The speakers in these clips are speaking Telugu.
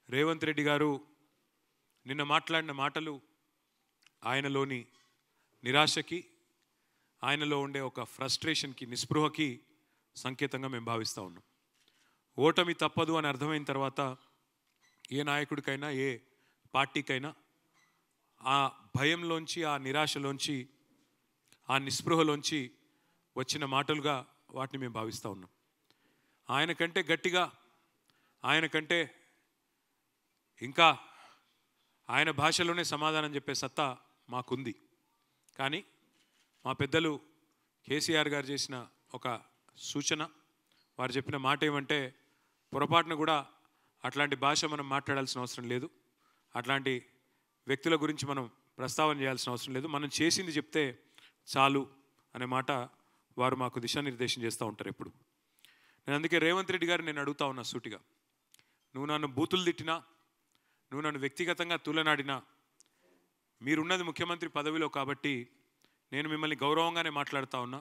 రేవంత్ రెడ్డి గారు నిన్న మాట్లాడిన మాటలు ఆయనలోని నిరాశకి, ఆయనలో ఉండే ఒక ఫ్రస్ట్రేషన్కి, నిస్పృహకి సంకేతంగా మేము భావిస్తూ ఉన్నాం. ఓటమి తప్పదు అని అర్థమైన తర్వాత ఏ నాయకుడికైనా, ఏ పార్టీకైనా ఆ భయంలోంచి, ఆ నిరాశలోంచి, ఆ నిస్పృహలోంచి వచ్చిన మాటలుగా వాటిని మేము భావిస్తూ ఉన్నాం. ఆయనకంటే గట్టిగా, ఆయనకంటే ఇంకా ఆయన భాషలోనే సమాధానం చెప్పే సత్తా మాకుంది. కానీ మా పెద్దలు కేసీఆర్ గారు చేసిన ఒక సూచన, వారు చెప్పిన మాట ఏమంటే, పొరపాటున కూడా అట్లాంటి భాష మనం మాట్లాడాల్సిన అవసరం లేదు, అట్లాంటి వ్యక్తుల గురించి మనం ప్రస్తావన చేయాల్సిన అవసరం లేదు, మనం చేసింది చెప్తే చాలు అనే మాట వారు మాకు దిశానిర్దేశం చేస్తూ ఉంటారు ఎప్పుడు. నేను అందుకే రేవంత్ రెడ్డి గారు నేను అడుగుతా ఉన్నా సూటిగా, నువ్వు నన్ను బూతులు తిట్టినా, నువ్వు నన్ను వ్యక్తిగతంగా తూలనాడినా, మీరున్నది ముఖ్యమంత్రి పదవిలో కాబట్టి నేను మిమ్మల్ని గౌరవంగానే మాట్లాడుతూ ఉన్నా.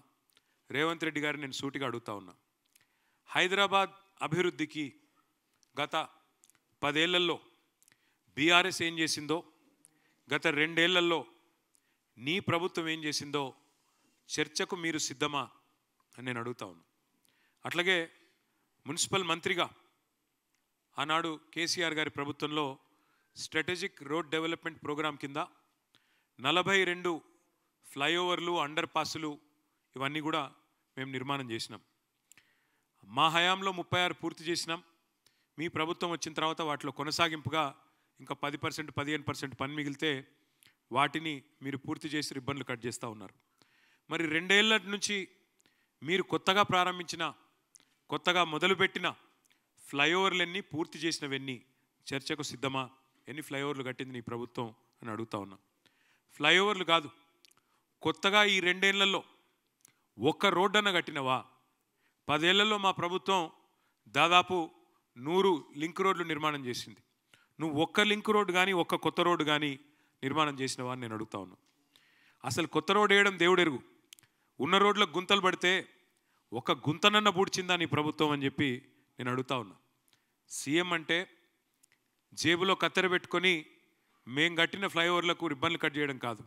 రేవంత్ రెడ్డి గారిని నేను సూటిగా అడుగుతా ఉన్నా, హైదరాబాద్ అభివృద్ధికి గత 10 ఏళ్లలో బీఆర్ఎస్ ఏం చేసిందో, గత 2 ఏళ్లలో నీ ప్రభుత్వం ఏం చేసిందో చర్చకు మీరు సిద్ధమా అని నేను అడుగుతా ఉన్నా. అట్లాగే మున్సిపల్ మంత్రిగా ఆనాడు కేసీఆర్ గారి ప్రభుత్వంలో స్ట్రాటజిక్ రోడ్ డెవలప్మెంట్ ప్రోగ్రాం కింద 42 ఫ్లైఓవర్లు, అండర్ పాసులు ఇవన్నీ కూడా మేము నిర్మాణం చేసినాం. మా హయాంలో 36 పూర్తి చేసినాం. మీ ప్రభుత్వం వచ్చిన తర్వాత వాటిలో కొనసాగింపుగా ఇంకా 10%, 15% పని మిగిలితే వాటిని మీరు పూర్తి చేసి రిబ్బన్లు కట్ చేస్తూ ఉన్నారు. మరి 2 ఏళ్ల నుంచి మీరు కొత్తగా ప్రారంభించిన, కొత్తగా మొదలుపెట్టిన ఫ్లైఓవర్లన్నీ, పూర్తి చేసినవన్నీ చర్చకు సిద్ధమా? ఎన్ని ఫ్లైఓవర్లు కట్టింది నీ ప్రభుత్వం అని అడుగుతా ఉన్నా. ఫ్లైఓవర్లు కాదు, కొత్తగా ఈ 2 ఏళ్లలో ఒక్క రోడ్డు అన్న కట్టినవా? 10 ఏళ్లలో మా ప్రభుత్వం దాదాపు 100 లింక్ రోడ్లు నిర్మాణం చేసింది. నువ్వు ఒక్క లింక్ రోడ్డు కానీ, ఒక్క కొత్త రోడ్డు కానీ నిర్మాణం చేసినవా అని నేను అడుగుతా ఉన్నా. అసలు కొత్త రోడ్డు వేయడం దేవుడెరుగు, ఉన్న రోడ్లకు గుంతలు పడితే ఒక గుంతనన్న పూడ్చిందా నీ ప్రభుత్వం అని చెప్పి నేను అడుగుతా ఉన్నా. సీఎం అంటే జేబులో కత్తెర పెట్టుకొని మేం కట్టిన ఫ్లైఓవర్లకు రిబ్బన్లు కట్ చేయడం కాదు.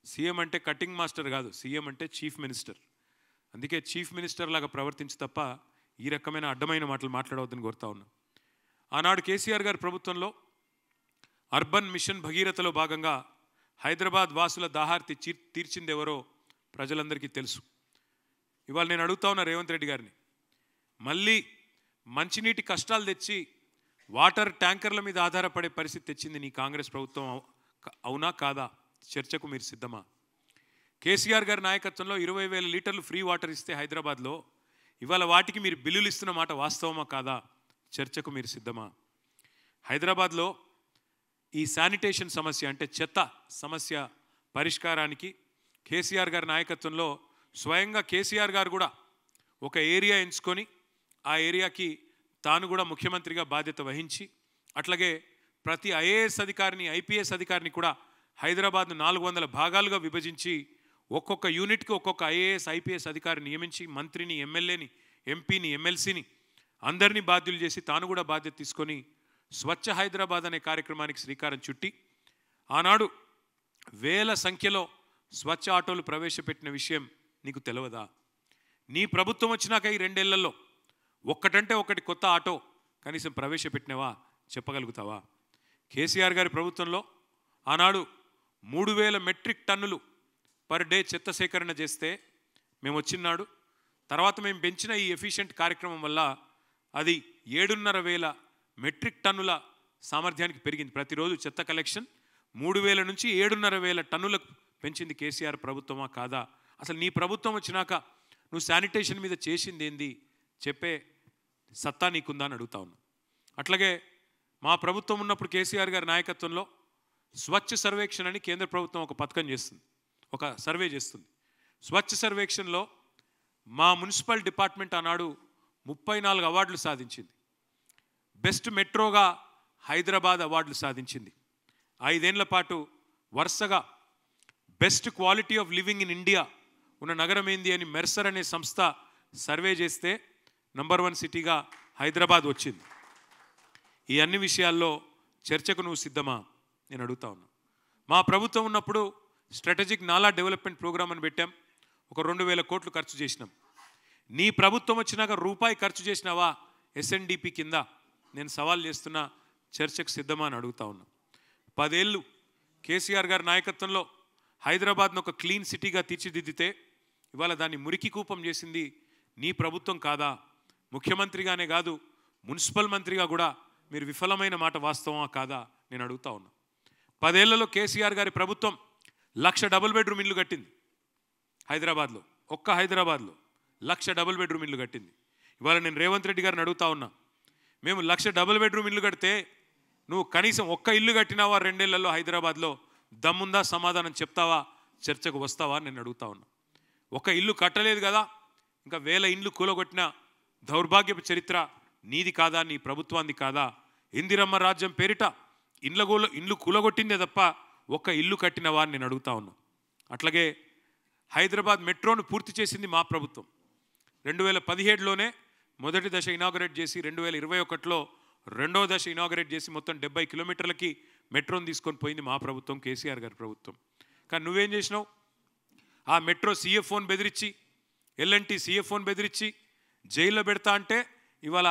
సీఎం అంటే కటింగ్ మాస్టర్ కాదు, సీఎం అంటే చీఫ్ మినిస్టర్. అందుకే చీఫ్ మినిస్టర్ లాగా ప్రవర్తించి తప్ప ఈ రకమైన అడ్డమైన మాటలు మాట్లాడవద్దని కోరుతా ఉన్నా. ఆనాడు కేసీఆర్ గారి ప్రభుత్వంలో అర్బన్ మిషన్ భగీరథలో భాగంగా హైదరాబాద్ వాసుల దాహార్తి తీర్చిందెవరో ప్రజలందరికీ తెలుసు. ఇవాళ నేను అడుగుతా ఉన్నా రేవంత్ రెడ్డి గారిని, మళ్ళీ మంచినీటి కష్టాలు తెచ్చి వాటర్ ట్యాంకర్ల మీద ఆధారపడే పరిస్థితి తెచ్చింది నీ కాంగ్రెస్ ప్రభుత్వం, అవునా కాదా? చర్చకు మీరు సిద్ధమా? కేసీఆర్ గారి నాయకత్వంలో 20,000 లీటర్లు ఫ్రీ వాటర్ ఇస్తే హైదరాబాద్లో, ఇవాళ వాటికి మీరు బిల్లులు ఇస్తున్న మాట వాస్తవమా కాదా? చర్చకు మీరు సిద్ధమా? హైదరాబాద్లో ఈ శానిటేషన్ సమస్య, అంటే చెత్త సమస్య పరిష్కారానికి కేసీఆర్ గారి నాయకత్వంలో స్వయంగా కేసీఆర్ గారు కూడా ఒక ఏరియా ఎంచుకొని ఆ ఏరియాకి తాను కూడా ముఖ్యమంత్రిగా బాధ్యత వహించి, అట్లాగే ప్రతి ఐఏఎస్ అధికారిని, ఐపీఎస్ అధికారిని కూడా హైదరాబాద్ను 400 భాగాలుగా విభజించి ఒక్కొక్క యూనిట్కి ఒక్కొక్క ఐఏఎస్, ఐపీఎస్ అధికారిని నియమించి మంత్రిని, ఎమ్మెల్యేని, ఎంపీని, ఎమ్మెల్సీని అందరినీ బాధ్యులు చేసి తాను కూడా బాధ్యత తీసుకొని స్వచ్ఛ హైదరాబాద్ అనే కార్యక్రమానికి శ్రీకారం చుట్టి ఆనాడు వేల సంఖ్యలో స్వచ్ఛ ఆటోలు ప్రవేశపెట్టిన విషయం నీకు తెలియదా? నీ ప్రభుత్వం వచ్చినాక ఈ 2 ఏళ్లలో ఒక్కటంటే ఒకటి కొత్త ఆటో కనీసం ప్రవేశపెట్టినవా? చెప్పగలుగుతావా? కేసీఆర్ గారి ప్రభుత్వంలో ఆనాడు 3,000 మెట్రిక్ టన్నులు పర్ డే చెత్త సేకరణ చేస్తే మేము వచ్చినాడు, తర్వాత మేము పెంచిన ఈ ఎఫిషియెంట్ కార్యక్రమం వల్ల అది 7,500 మెట్రిక్ టన్నుల సామర్థ్యానికి పెరిగింది. ప్రతిరోజు చెత్త కలెక్షన్ 3,000 నుంచి 7,500 టన్నులకు పెంచింది కేసీఆర్ ప్రభుత్వమా కాదా? అసలు నీ ప్రభుత్వం వచ్చినాక నువ్వు శానిటేషన్ మీద చేసింది ఏంది చెప్పే సత్తా నీకుందా అని అడుగుతా ఉన్నా. అట్లాగే మా ప్రభుత్వం ఉన్నప్పుడు కేసీఆర్ గారి నాయకత్వంలో స్వచ్ఛ సర్వేక్షణ అని కేంద్ర ప్రభుత్వం ఒక పథకం చేస్తుంది, ఒక సర్వే చేస్తుంది. స్వచ్ఛ సర్వేక్షణలో మా మున్సిపల్ డిపార్ట్మెంట్ ఆనాడు 34 అవార్డులు సాధించింది. బెస్ట్ మెట్రోగా హైదరాబాద్ అవార్డులు సాధించింది. 5 ఏళ్ల పాటు వరుసగా best quality of living in India ఉన్న నగరం ఏంది అని మెర్సర్ అనే సంస్థ సర్వే చేస్తే నంబర్ 1 సిటీగా హైదరాబాద్ వచ్చింది. ఈ అన్ని విషయాల్లో చర్చకు నువ్వు సిద్ధమా నేను అడుగుతా ఉన్నా. మా ప్రభుత్వం ఉన్నప్పుడు స్ట్రాటజిక్ నాలా డెవలప్మెంట్ ప్రోగ్రామ్ అని పెట్టాం. ఒక 2000 కోట్లు ఖర్చు చేసినాం. నీ ప్రభుత్వం వచ్చినాక రూపాయి ఖర్చు చేసినావా SNDP కింద? నేను సవాల్ చేస్తున్నా, చర్చకు సిద్ధమా అని అడుగుతా ఉన్నా. 10 ఏళ్ళు కేసీఆర్ గారి నాయకత్వంలో హైదరాబాద్ను ఒక క్లీన్ సిటీగా తీర్చిదిద్దితే ఇవాళ దాన్ని మురికి కూపం చేసింది నీ ప్రభుత్వం కాదా? ముఖ్యమంత్రిగానే కాదు, మున్సిపల్ మంత్రిగా కూడా మీరు విఫలమైన మాట వాస్తవమా కాదా నేను అడుగుతా ఉన్నా. 10 ఏళ్లలో కేసీఆర్ గారి ప్రభుత్వం 1,00,000 డబుల్ బెడ్రూమ్ ఇల్లు కట్టింది హైదరాబాద్లో. ఒక్క హైదరాబాద్లో 1,00,000 డబుల్ బెడ్రూమ్ ఇల్లు కట్టింది. ఇవాళ నేను రేవంత్ రెడ్డి గారిని అడుగుతా ఉన్నా, మేము 1,00,000 డబుల్ బెడ్రూమ్ ఇల్లు కడితే నువ్వు కనీసం ఒక్క ఇల్లు కట్టినావా 2 ఏళ్లలో హైదరాబాద్లో? దమ్ముందా? సమాధానం చెప్తావా? చర్చకు వస్తావా నేను అడుగుతా ఉన్నా. ఒక ఇల్లు కట్టలేదు కదా, ఇంకా 1000 ఇండ్లు కూలగొట్టిన దౌర్భాగ్యపు చరిత్ర నీది కాదా? నీ ప్రభుత్వాన్ని కాదా? ఇందిరమ్మ రాజ్యం పేరిట ఇండ్లు కూలగొట్టిందే తప్ప ఒక్క ఇల్లు కట్టినవా అని నేను అడుగుతా ఉన్నా. అట్లాగే హైదరాబాద్ మెట్రోను పూర్తి చేసింది మా ప్రభుత్వం. 2017లోనే మొదటి దశ ఇనాగరేట్ చేసి 2021లో రెండవ దశ ఇనాగరేట్ చేసి మొత్తం 70 కిలోమీటర్లకి మెట్రోని తీసుకొని పోయింది మా ప్రభుత్వం, కేసీఆర్ గారి ప్రభుత్వం. కానీ నువ్వేం చేసినావు? ఆ మెట్రో CFOని బెదిరించి, L&T CFOని బెదిరించి జైల్లో పెడతా అంటే ఇవాళ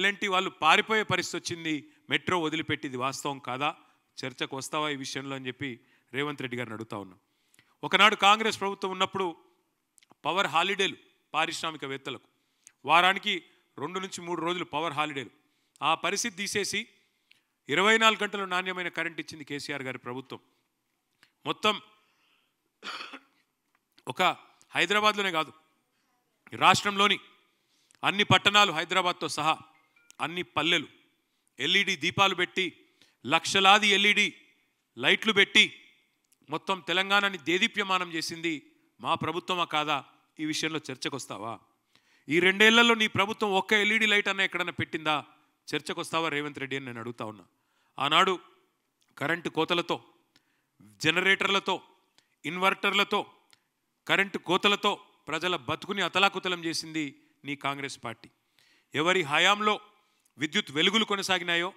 L&T వాళ్ళు పారిపోయే పరిస్థితి వచ్చింది. మెట్రో వదిలిపెట్టింది వాస్తవం కాదా? చర్చకు వస్తావా ఈ విషయంలో అని చెప్పి రేవంత్ రెడ్డి గారిని అడుగుతా ఉన్నాం. ఒకనాడు కాంగ్రెస్ ప్రభుత్వం ఉన్నప్పుడు పవర్ హాలిడేలు పారిశ్రామికవేత్తలకు, వారానికి 2 నుంచి 3 రోజులు పవర్ హాలిడేలు. ఆ పరిస్థితి తీసేసి 24 గంటలు నాణ్యమైన కరెంట్ ఇచ్చింది కేసీఆర్ గారి ప్రభుత్వం. మొత్తం ఒక హైదరాబాద్లోనే కాదు, రాష్ట్రంలోని అన్ని పట్టణాలు హైదరాబాద్తో సహా అన్ని పల్లెలు LED దీపాలు పెట్టి, లక్షలాది LED లైట్లు పెట్టి మొత్తం తెలంగాణని దేదీప్యమానం చేసింది మా ప్రభుత్వమా కాదా? ఈ విషయంలో చర్చకు వస్తావా? ఈ 2 ఏళ్లలో నీ ప్రభుత్వం ఒక్క LED లైట్ అన్న ఎక్కడన్నా పెట్టిందా? చర్చకు వస్తావా రేవంత్ రెడ్డి అని నేను అడుగుతా ఉన్నా. ఆనాడు కరెంటు కోతలతో, జనరేటర్లతో, ఇన్వర్టర్లతో, కరెంటు కోతలతో ప్రజల బతుకుని అతలాకుతలం చేసింది నీ కాంగ్రెస్ పార్టీ. ఎవరి హయాంలో విద్యుత్ వెలుగులు కొనసాగినాయో,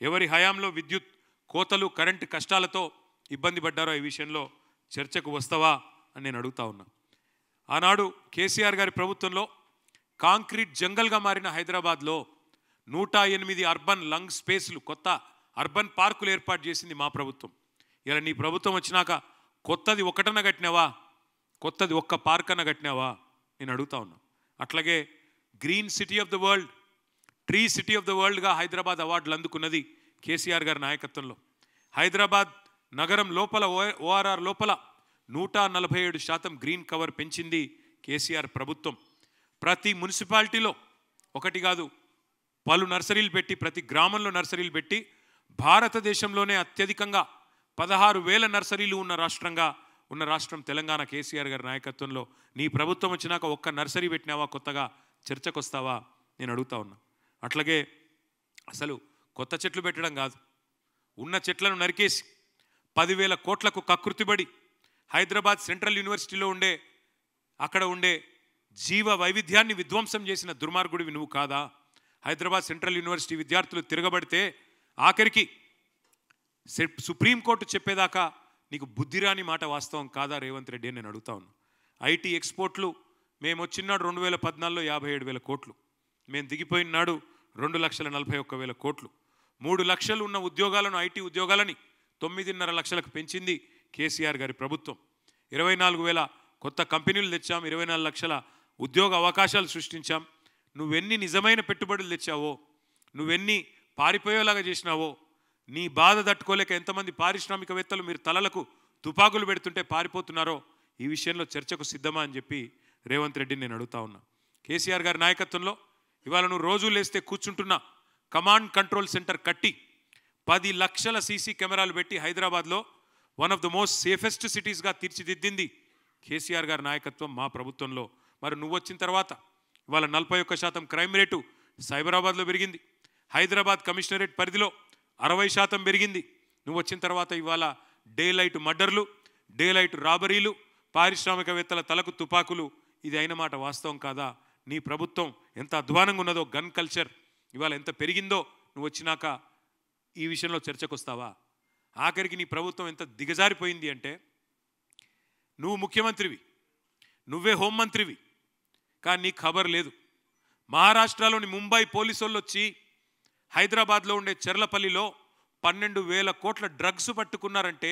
ఎవరి హయాంలో విద్యుత్ కోతలు, కరెంటు కష్టాలతో ఇబ్బంది పడ్డారో ఈ విషయంలో చర్చకు వస్తావా అని నేను అడుగుతా ఉన్నా. ఆనాడు కేసీఆర్ గారి ప్రభుత్వంలో కాంక్రీట్ జంగల్గా మారిన హైదరాబాద్లో 108 అర్బన్ లంగ్ స్పేస్లు, కొత్త అర్బన్ పార్కులు ఏర్పాటు చేసింది మా ప్రభుత్వం. ఇలా నీ ప్రభుత్వం వచ్చినాక కొత్తది ఒకటన కట్టినావా? కొత్తది ఒక్క పార్క్ అన్న కట్టినావా నేను అడుగుతా ఉన్నా. అట్లాగే green city of the world, tree city of the వరల్డ్గా హైదరాబాద్ అవార్డులు అందుకున్నది కేసీఆర్ గారి నాయకత్వంలో. హైదరాబాద్ నగరం లోపల ORR లోపల 147% గ్రీన్ కవర్ పెంచింది కేసీఆర్ ప్రభుత్వం. ప్రతి మున్సిపాలిటీలో ఒకటి కాదు, పలు నర్సరీలు పెట్టి, ప్రతి గ్రామంలో నర్సరీలు పెట్టి భారతదేశంలోనే అత్యధికంగా 16,000 నర్సరీలు ఉన్న రాష్ట్రం తెలంగాణ. కేసీఆర్ గారి నాయకత్వంలో నీ ప్రభుత్వం వచ్చినాక ఒక్క నర్సరీ పెట్టినావా? కొత్తగా చర్చకు వస్తావా నేను అడుగుతా ఉన్నా. అట్లాగే అసలు కొత్త చెట్లు పెట్టడం కాదు, ఉన్న చెట్లను నరికేసి 10,000 కోట్లకు కకృతిబడి హైదరాబాద్ సెంట్రల్ యూనివర్సిటీలో అక్కడ ఉండే జీవ వైవిధ్యాన్ని విధ్వంసం చేసిన దుర్మార్గుడివి నువ్వు కాదా? హైదరాబాద్ సెంట్రల్ యూనివర్సిటీ విద్యార్థులు తిరగబడితే ఆఖరికి సుప్రీంకోర్టు చెప్పేదాకా నీకు బుద్ధిరాని మాట వాస్తవం కాదా రేవంత్ రెడ్డి అని నేను అడుగుతా ఉన్నా. IT ఎక్స్పోర్ట్లు మేము వచ్చినాడు 2014లో 57,000 కోట్లు, మేము దిగిపోయిన నాడు 2,41,000 కోట్లు. 3 లక్షలు ఉన్న ఉద్యోగాలను, IT ఉద్యోగాలని 9.5 లక్షలకు పెంచింది కేసీఆర్ గారి ప్రభుత్వం. 24,000 కొత్త కంపెనీలు తెచ్చాం, 24 లక్షల ఉద్యోగ అవకాశాలు సృష్టించాం. నువ్వెన్ని నిజమైన పెట్టుబడులు తెచ్చావో, నువ్వెన్ని పారిపోయేలాగా చేసినావో, నీ బాధ తట్టుకోలేక ఎంతమంది పారిశ్రామికవేత్తలు మీరు తలలకు తుపాకులు పెడుతుంటే పారిపోతున్నారో ఈ విషయంలో చర్చకు సిద్ధమా అని చెప్పి రేవంత్ రెడ్డిని నేను అడుగుతా ఉన్నా. కేసీఆర్ గారి నాయకత్వంలో ఇవాళ నువ్వు రోజు లేస్తే కూర్చుంటున్న కమాండ్ కంట్రోల్ సెంటర్ కట్టి 10 లక్షల CC కెమెరాలు పెట్టి హైదరాబాద్లో one of the most safest సిటీస్గా తీర్చిదిద్దింది కేసీఆర్ గారి నాయకత్వం మా ప్రభుత్వంలో. మరి నువ్వు వచ్చిన తర్వాత ఇవాళ 41% క్రైమ్ రేటు సైబరాబాద్లో పెరిగింది. హైదరాబాద్ కమిషనరేట్ పరిధిలో 60% పెరిగింది. నువ్వు వచ్చిన తర్వాత ఇవాళ డే లైట్ మర్డర్లు, డే లైట్ రాబరీలు, పారిశ్రామికవేత్తల తలకు తుపాకులు, ఇది అయిన మాట వాస్తవం కాదా? నీ ప్రభుత్వం ఎంత అధ్వానంగా ఉన్నదో, గన్ కల్చర్ ఇవాళ ఎంత పెరిగిందో నువ్వు వచ్చినాక ఈ విషయంలో చర్చకు వస్తావా? ఆఖరికి నీ ప్రభుత్వం ఎంత దిగజారిపోయింది అంటే, నువ్వు ముఖ్యమంత్రివి, నువ్వే హోంమంత్రివి, కానీ నీకు ఖబర్ లేదు. మహారాష్ట్రలోని ముంబై పోలీసు వాళ్ళు వచ్చి హైదరాబాద్లో ఉండే చెర్లపల్లిలో 12,000 కోట్ల డ్రగ్స్ పట్టుకున్నారంటే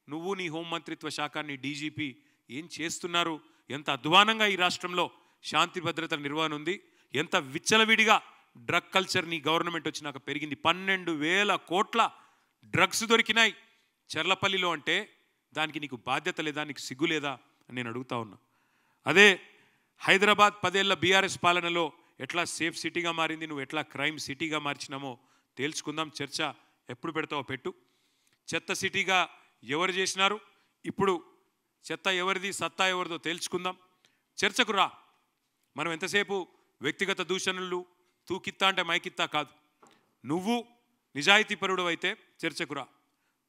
నువ్వు నీ హోంమంత్రిత్వ శాఖ, నీ డీజీపీ ఏం చేస్తున్నారు? ఎంత అధ్వానంగా ఈ రాష్ట్రంలో శాంతి భద్రతల నిర్వహణ ఉంది, ఎంత విచ్చలవిడిగా డ్రగ్ కల్చర్ నీ గవర్నమెంట్ వచ్చినాక పెరిగింది. 12,000 కోట్ల డ్రగ్స్ దొరికినాయి చెర్లపల్లిలో అంటే దానికి నీకు బాధ్యత లేదా, నీకు సిగ్గు లేదా అని నేను అడుగుతా ఉన్నా. అదే హైదరాబాద్ 10 ఏళ్ల బీఆర్ఎస్ పాలనలో ఎట్లా సేఫ్ సిటీగా మారింది, నువ్వు ఎట్లా క్రైమ్ సిటీగా మార్చినామో తేల్చుకుందాం. చర్చ ఎప్పుడు పెడతావో పెట్టు. చెత్త సిటీగా ఎవరు చేసినారు, ఇప్పుడు చెత్త ఎవరిది, సత్తా ఎవరిదో తేల్చుకుందాం. చర్చకు రా. మనం ఎంతసేపు వ్యక్తిగత దూషణలు, తూకిత్తా అంటే మైకిత్తా కాదు. నువ్వు నిజాయితీపరుడు అయితే చర్చకు రా.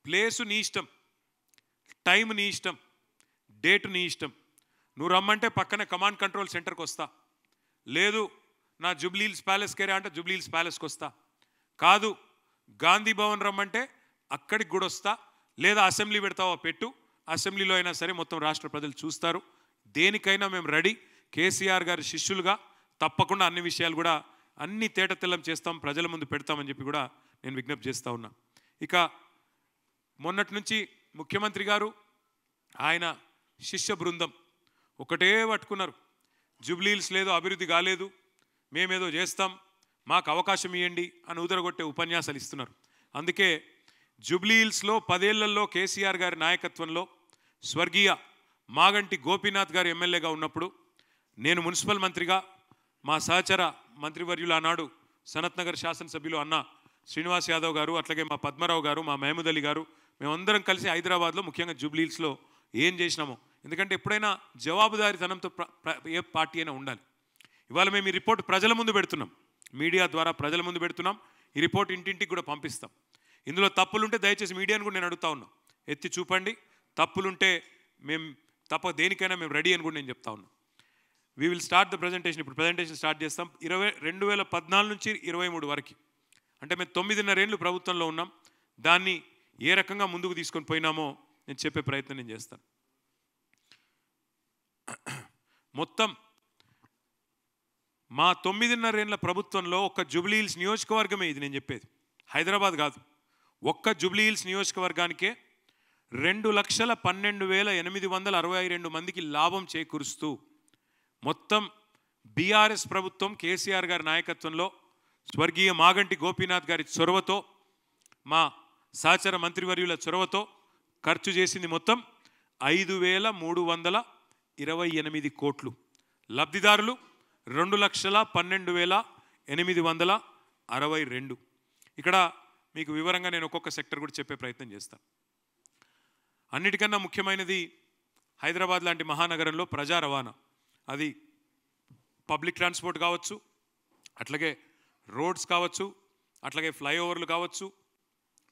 ప్లేసు నీ ఇష్టం, టైం నీ ఇష్టం, డేటు నీ ఇష్టం. నువ్వు రమ్మంటే పక్కనే కమాండ్ కంట్రోల్ సెంటర్కి వస్తా. లేదు నా జూబ్లీహిల్స్ ప్యాలెస్కి రా అంటే జూబ్లీహిల్స్ ప్యాలెస్కి వస్తా. కాదు గాంధీ భవన్ రమ్మంటే అక్కడికి కూడా వస్తా. లేదా అసెంబ్లీ పెడతావో పెట్టు, అసెంబ్లీలో అయినా సరే మొత్తం రాష్ట్ర ప్రజలు చూస్తారు. దేనికైనా మేము రెడీ. కేసీఆర్ గారి శిష్యులుగా తప్పకుండా అన్ని విషయాలు కూడా అన్ని తేటతెల్లం చేస్తాం, ప్రజల ముందు పెడతామని చెప్పి కూడా నేను విజ్ఞప్తి చేస్తూ ఉన్నా. ఇక మొన్నటి నుంచి ముఖ్యమంత్రి గారు ఆయన శిష్య బృందం ఒకటే పట్టుకున్నారు. జూబ్లీహిల్స్ లేదో అభివృద్ధి కాలేదు, మేమేదో చేస్తాం, మాకు అవకాశం ఇవ్వండి అని ఉదరగొట్టే ఉపన్యాసాలు ఇస్తున్నారు. అందుకే జూబ్లీహిల్స్లో 10 ఏళ్లలో కేసీఆర్ గారి నాయకత్వంలో స్వర్గీయ మాగంటి గోపీనాథ్ గారు ఎమ్మెల్యేగా ఉన్నప్పుడు నేను మున్సిపల్ మంత్రిగా, మా సహచర మంత్రివర్యులు ఆనాడు సనత్ నగర్ శాసనసభ్యులు అన్న శ్రీనివాస్ యాదవ్ గారు, అట్లాగే మా పద్మరావు గారు, మా మహమూద్ అలీ గారు, మేమందరం కలిసి హైదరాబాద్లో ముఖ్యంగా జూబ్లీహిల్స్లో ఏం చేసినామో, ఎందుకంటే ఎప్పుడైనా జవాబుదారీతనంతో ఏ పార్టీ అయినా ఉండాలి. ఇవాళ మేము ఈ రిపోర్ట్ ప్రజల ముందు పెడుతున్నాం, మీడియా ద్వారా ప్రజల ముందు పెడుతున్నాం. ఈ రిపోర్ట్ ఇంటింటికి కూడా పంపిస్తాం. ఇందులో తప్పులుంటే దయచేసి మీడియాను కూడా నేను అడుగుతా ఉన్నాం, ఎత్తి చూపండి. తప్పులుంటే మేము దేనికైనా మేము రెడీ అని కూడా నేను చెప్తా ఉన్నాం. We will start the presentation. ఇప్పుడు ప్రజెంటేషన్ స్టార్ట్ చేస్తాం. 2014 నుంచి 23 వరకు, అంటే మేము 9.5 ఏళ్ళు ప్రభుత్వంలో ఉన్నాం. దాన్ని ఏ రకంగా ముందుకు తీసుకొని పోయినామో నేను చెప్పే ప్రయత్నం నేను చేస్తాను. మొత్తం మా 9.5 ఏళ్ళ ప్రభుత్వంలో ఒక్క జూబ్లీహిల్స్ నియోజకవర్గమే ఇది నేను చెప్పేది, హైదరాబాద్ కాదు. ఒక్క జూబ్లీహిల్స్ నియోజకవర్గానికే 2,12,862 మందికి లాభం చేకూరుస్తూ మొత్తం బీఆర్ఎస్ ప్రభుత్వం కేసీఆర్ గారి నాయకత్వంలో స్వర్గీయ మాగంటి గోపీనాథ్ గారి చొరవతో, మా సహచర మంత్రివర్యుల చొరవతో ఖర్చు చేసింది మొత్తం 5,328 కోట్లు. లబ్ధిదారులు 2,12,862. ఇక్కడ మీకు వివరంగా నేను ఒక్కొక్క సెక్టర్ కూడా చెప్పే ప్రయత్నం చేస్తాను. అన్నిటికన్నా ముఖ్యమైనది హైదరాబాద్ లాంటి మహానగరంలో ప్రజా రవాణా. అది పబ్లిక్ ట్రాన్స్పోర్ట్ కావచ్చు, అట్లాగే రోడ్స్ కావచ్చు, అట్లాగే ఫ్లైఓవర్లు కావచ్చు,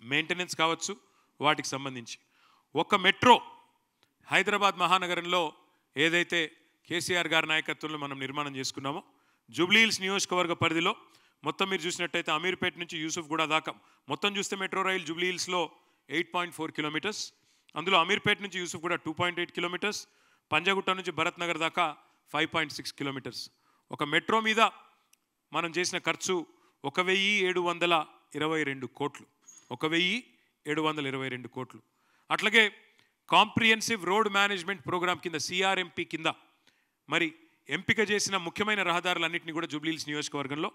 మెయింటెనెన్స్ కావచ్చు, వాటికి సంబంధించి ఒక మెట్రో హైదరాబాద్ మహానగరంలో ఏదైతే కేసీఆర్ గారి నాయకత్వంలో మనం నిర్మాణం చేసుకున్నామో, జూబ్లీహిల్స్ నియోజకవర్గ పరిధిలో మొత్తం మీరు చూసినట్టయితే అమీర్పేట నుంచి యూసుఫ్గూడ దాకా మొత్తం చూస్తే మెట్రో రైలు జూబ్లీహిల్స్లో 8.4 కిలోమీటర్స్. అందులో అమీర్పేట నుంచి యూసుఫ్గూడ 2.8 కిలోమీటర్స్, పంజాగుట్ట నుంచి భరత్ నగర్ దాకా 5.6 కిలోమీటర్స్. ఒక మెట్రో మీద మనం చేసిన ఖర్చు 1,722 కోట్లు. 1,722 కోట్లు. అట్లాగే కాంప్రిహెన్సివ్ రోడ్ మేనేజ్మెంట్ ప్రోగ్రామ్ కింద సిఆర్ఎంపీ కింద మరి ఎంపిక చేసిన ముఖ్యమైన రహదారులన్నింటినీ కూడా జూబ్లీహిల్స్ నియోజకవర్గంలో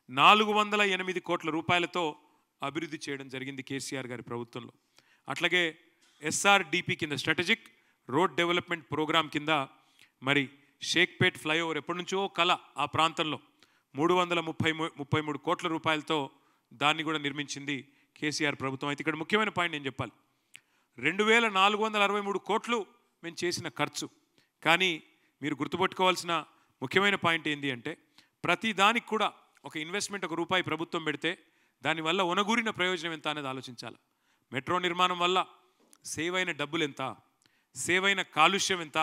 408 కోట్ల రూపాయలతో అభివృద్ధి చేయడం జరిగింది కేసీఆర్ గారి ప్రభుత్వంలో. అట్లాగే ఎస్ఆర్డిపి కింద స్ట్రాటజిక్ రోడ్ డెవలప్మెంట్ ప్రోగ్రామ్ కింద మరి షేక్పేట్ ఫ్లైఓవర్ ఎప్పటి నుంచో కల ఆ ప్రాంతంలో 333 కోట్ల రూపాయలతో దాన్ని కూడా నిర్మించింది కేసీఆర్ ప్రభుత్వం. అయితే ఇక్కడ ముఖ్యమైన పాయింట్ నేను చెప్పాలి, 2,463 కోట్లు మేము చేసిన ఖర్చు. కానీ మీరు గుర్తుపెట్టుకోవాల్సిన ముఖ్యమైన పాయింట్ ఏంటి అంటే, ప్రతి దానికి కూడా ఒక ఇన్వెస్ట్మెంట్, ఒక రూపాయి ప్రభుత్వం పెడితే దానివల్ల ఒనగూరిన ప్రయోజనం ఎంత అనేది ఆలోచించాలి. మెట్రో నిర్మాణం వల్ల సేవ్ అయిన డబ్బులు ఎంత, సేవ్ అయిన కాలుష్యం ఎంత,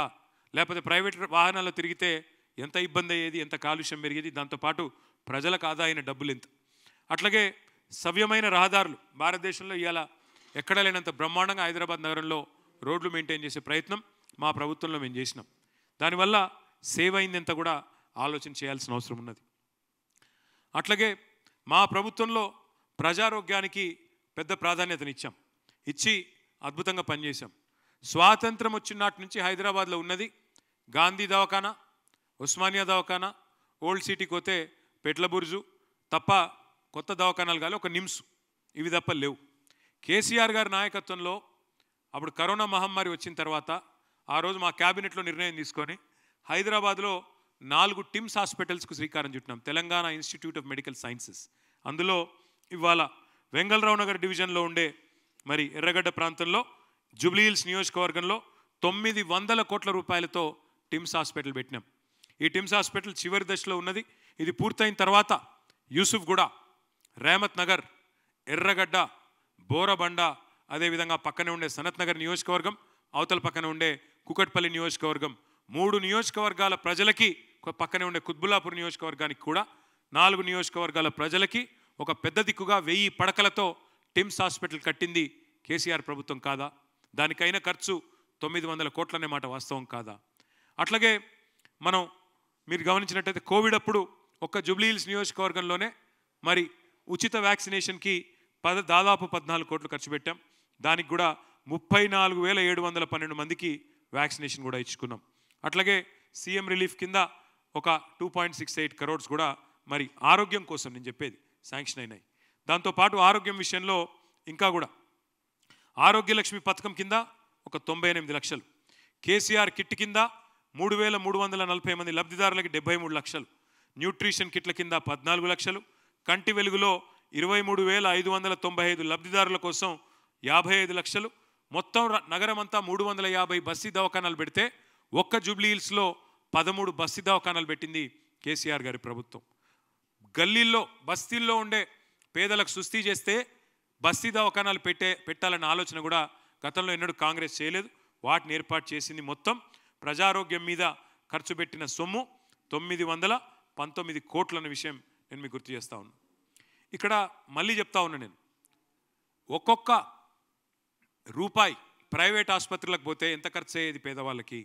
లేకపోతే ప్రైవేట్ వాహనాల్లో తిరిగితే ఎంత ఇబ్బంది అయ్యేది, ఎంత కాలుష్యం పెరిగేది, దాంతోపాటు ప్రజలకు ఆదా అయిన డబ్బులు ఎంత. అట్లాగే సవ్యమైన రహదారులు భారతదేశంలో ఇవాళ ఎక్కడ లేనంత బ్రహ్మాండంగా హైదరాబాద్ నగరంలో రోడ్లు మెయింటైన్ చేసే ప్రయత్నం మా ప్రభుత్వంలో మేము చేసినాం. దానివల్ల సేవ్ అయిందంత కూడా ఆలోచన చేయాల్సిన అవసరం ఉన్నది. అట్లాగే మా ప్రభుత్వంలో ప్రజారోగ్యానికి పెద్ద ప్రాధాన్యతనిచ్చాం, ఇచ్చి అద్భుతంగా పనిచేశాం. స్వాతంత్రం వచ్చిన నాటి నుంచి హైదరాబాద్లో ఉన్నది గాంధీ దవాఖానా, ఉస్మానియా దవాఖానా, ఓల్డ్ సిటీకి పోతే పెట్లబుర్జు తప్ప కొత్త దవాఖానాలు కాదు, ఒక నిమ్స్, ఇవి తప్ప లేవు. కేసీఆర్ గారి నాయకత్వంలో అప్పుడు కరోనా మహమ్మారి వచ్చిన తర్వాత ఆ రోజు మా క్యాబినెట్లో నిర్ణయం తీసుకొని హైదరాబాద్లో 4 టిమ్స్ హాస్పిటల్స్కు శ్రీకారం చుట్టినాం. Telangana institute of medical sciences. అందులో ఇవాళ వెంగళరావు నగర్ డివిజన్లో ఉండే మరి ఎర్రగడ్డ ప్రాంతంలో జూబ్లీహిల్స్ నియోజకవర్గంలో 900 కోట్ల రూపాయలతో టిమ్స్ హాస్పిటల్ పెట్టినాం. ఈ టిమ్స్ హాస్పిటల్ చివరి దశలో ఉన్నది. ఇది పూర్తయిన తర్వాత యూసుఫ్గూడ, రేమత్ నగర్, ఎర్రగడ్డ, బోరబండ, అదేవిధంగా పక్కనే ఉండే సనత్ నగర్ నియోజకవర్గం, అవతల పక్కన ఉండే కుకట్పల్లి నియోజకవర్గం, 3 నియోజకవర్గాల ప్రజలకి, పక్కనే ఉండే కుత్బుల్లాపూర్ నియోజకవర్గానికి కూడా 4 నియోజకవర్గాల ప్రజలకి ఒక పెద్ద దిక్కుగా 1000 పడకలతో టిమ్స్ హాస్పిటల్ కట్టింది కేసీఆర్ ప్రభుత్వం కాదా? దానికైన ఖర్చు 900 కోట్లనే మాట వాస్తవం కాదా? అట్లాగే మీరు గమనించినట్టయితే కోవిడ్ అప్పుడు ఒక్క జూబ్లీహిల్స్ నియోజకవర్గంలోనే మరి ఉచిత వ్యాక్సినేషన్కి దాదాపు 14 కోట్లు ఖర్చు పెట్టాం. దానికి కూడా 34,712 మందికి వ్యాక్సినేషన్ కూడా ఇచ్చుకున్నాం. అట్లాగే సీఎం రిలీఫ్ కింద ఒక 2.68 crores కూడా మరి ఆరోగ్యం కోసం నేను చెప్పేది శాంక్షన్ అయినాయి. దాంతోపాటు ఆరోగ్యం విషయంలో ఇంకా కూడా ఆరోగ్యలక్ష్మి పథకం కింద ఒక 98 లక్షలు, కేసీఆర్ కిట్ కింద 3,340 మంది లబ్ధిదారులకి 73 లక్షలు, న్యూట్రిషన్ కిట్ల కింద 14 లక్షలు, కంటి వెలుగులో 23,595 లబ్ధిదారుల కోసం 55 లక్షలు, మొత్తం నగరం అంతా 350 బస్తీ దవాఖానాలు పెడితే ఒక్క జూబ్లీహిల్స్లో 13 బస్తీ దవాఖానాలు పెట్టింది కేసీఆర్ గారి ప్రభుత్వం. గల్లీల్లో బస్తీల్లో ఉండే పేదలకు సుస్థి చేస్తే బస్తీ దవాఖానాలు పెట్టాలన్న ఆలోచన కూడా గతంలో ఎన్నడూ కాంగ్రెస్ చేయలేదు. వాటిని ఏర్పాటు చేసింది. మొత్తం ప్రజారోగ్యం మీద ఖర్చు పెట్టిన సొమ్ము 919 కోట్లన్న విషయం నేను మీకు గుర్తు చేస్తా ఉన్నాను. ఇక్కడ మళ్ళీ చెప్తా ఉన్నా, నేను ఒక్కొక్క రూపాయి ప్రైవేట్ ఆసుపత్రులకు పోతే ఎంత ఖర్చు అయ్యేది పేదవాళ్ళకి.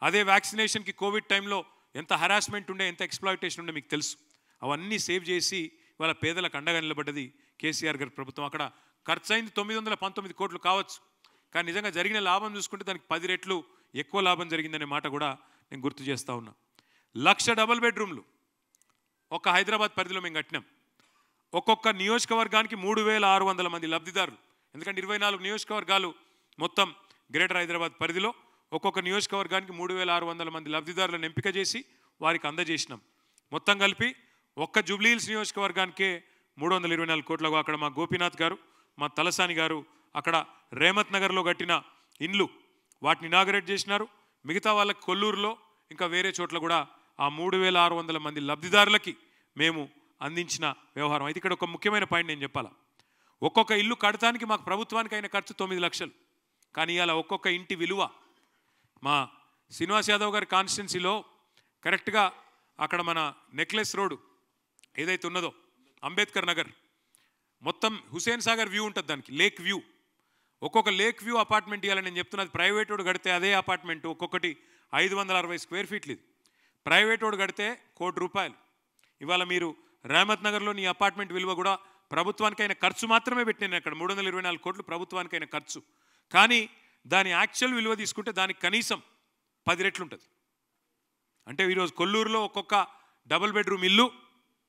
అదే వ్యాక్సినేషన్కి కోవిడ్ టైంలో ఎంత హరాస్మెంట్ ఉండే, ఎంత ఎక్స్ప్లాయిటేషన్ ఉండే మీకు తెలుసు. అవన్నీ సేవ్ చేసి వాళ్ళ పేదలకు అండగా నిలబడ్డది కేసీఆర్ గారి ప్రభుత్వం. అక్కడ ఖర్చు అయింది 919 కోట్లు కావచ్చు, కానీ నిజంగా జరిగిన లాభం చూసుకుంటే దానికి 10 రెట్లు ఎక్కువ లాభం జరిగిందనే మాట కూడా నేను గుర్తు చేస్తూ ఉన్నా. 1,00,000 డబుల్ బెడ్రూమ్లు ఒక హైదరాబాద్ పరిధిలో మేము కట్టినాం. ఒక్కొక్క నియోజకవర్గానికి 3,600 మంది లబ్ధిదారులు. ఎందుకంటే 24 నియోజకవర్గాలు మొత్తం గ్రేటర్ హైదరాబాద్ పరిధిలో ఒక్కొక్క నియోజకవర్గానికి 3,600 మంది లబ్ధిదారులను ఎంపిక చేసి వారికి అందజేసినాం. మొత్తం కలిపి ఒక్క జూబ్లీహిల్స్ నియోజకవర్గానికే 324 కోట్లకు అక్కడ మా గోపీనాథ్ గారు, మా తలసాని గారు అక్కడ రేమత్ నగర్లో కట్టిన ఇండ్లు వాటిని ఇనాగరేట్ చేసినారు. మిగతా వాళ్ళకి కొల్లూరులో ఇంకా వేరే చోట్ల కూడా ఆ 3,600 మంది లబ్ధిదారులకి మేము అందించిన వ్యవహారం. అయితే ఇక్కడ ఒక ముఖ్యమైన పాయింట్ నేను చెప్పాలా. ఒక్కొక్క ఇల్లు కడటానికి మాకు ప్రభుత్వానికి అయిన ఖర్చు 9 లక్షలు, కానీ ఇలా ఒక్కొక్క ఇంటి విలువ మా శ్రీనివాస్ యాదవ్ గారి కాన్స్టిట్యున్సీలో కరెక్ట్గా అక్కడ మన నెక్లెస్ రోడ్ ఏదైతే ఉన్నదో అంబేద్కర్ నగర్ మొత్తం హుసేన్ సాగర్ వ్యూ ఉంటుంది, దానికి లేక్ వ్యూ. ఒక్కొక్క లేక్ వ్యూ అపార్ట్మెంట్ ఇవ్వాలని నేను చెప్తున్నది. ప్రైవేట్ వాడు కడితే అదే అపార్ట్మెంట్ ఒక్కొక్కటి 560 స్క్వేర్ ఫీట్లు. ఇది ప్రైవేట్ వాడు కడితే ₹1 కోటి. ఇవాళ మీరు రేమత్ నగర్లో నీ అపార్ట్మెంట్ విలువ కూడా ప్రభుత్వానికైన ఖర్చు మాత్రమే పెట్టినాను అక్కడ 324 కోట్లు ప్రభుత్వానికైన ఖర్చు. కానీ దాని యాక్చువల్ విలువ తీసుకుంటే దానికి కనీసం 10 రెట్లు ఉంటుంది. అంటే ఈరోజు కొల్లూరులో ఒక్కొక్క డబుల్ బెడ్రూమ్ ఇల్లు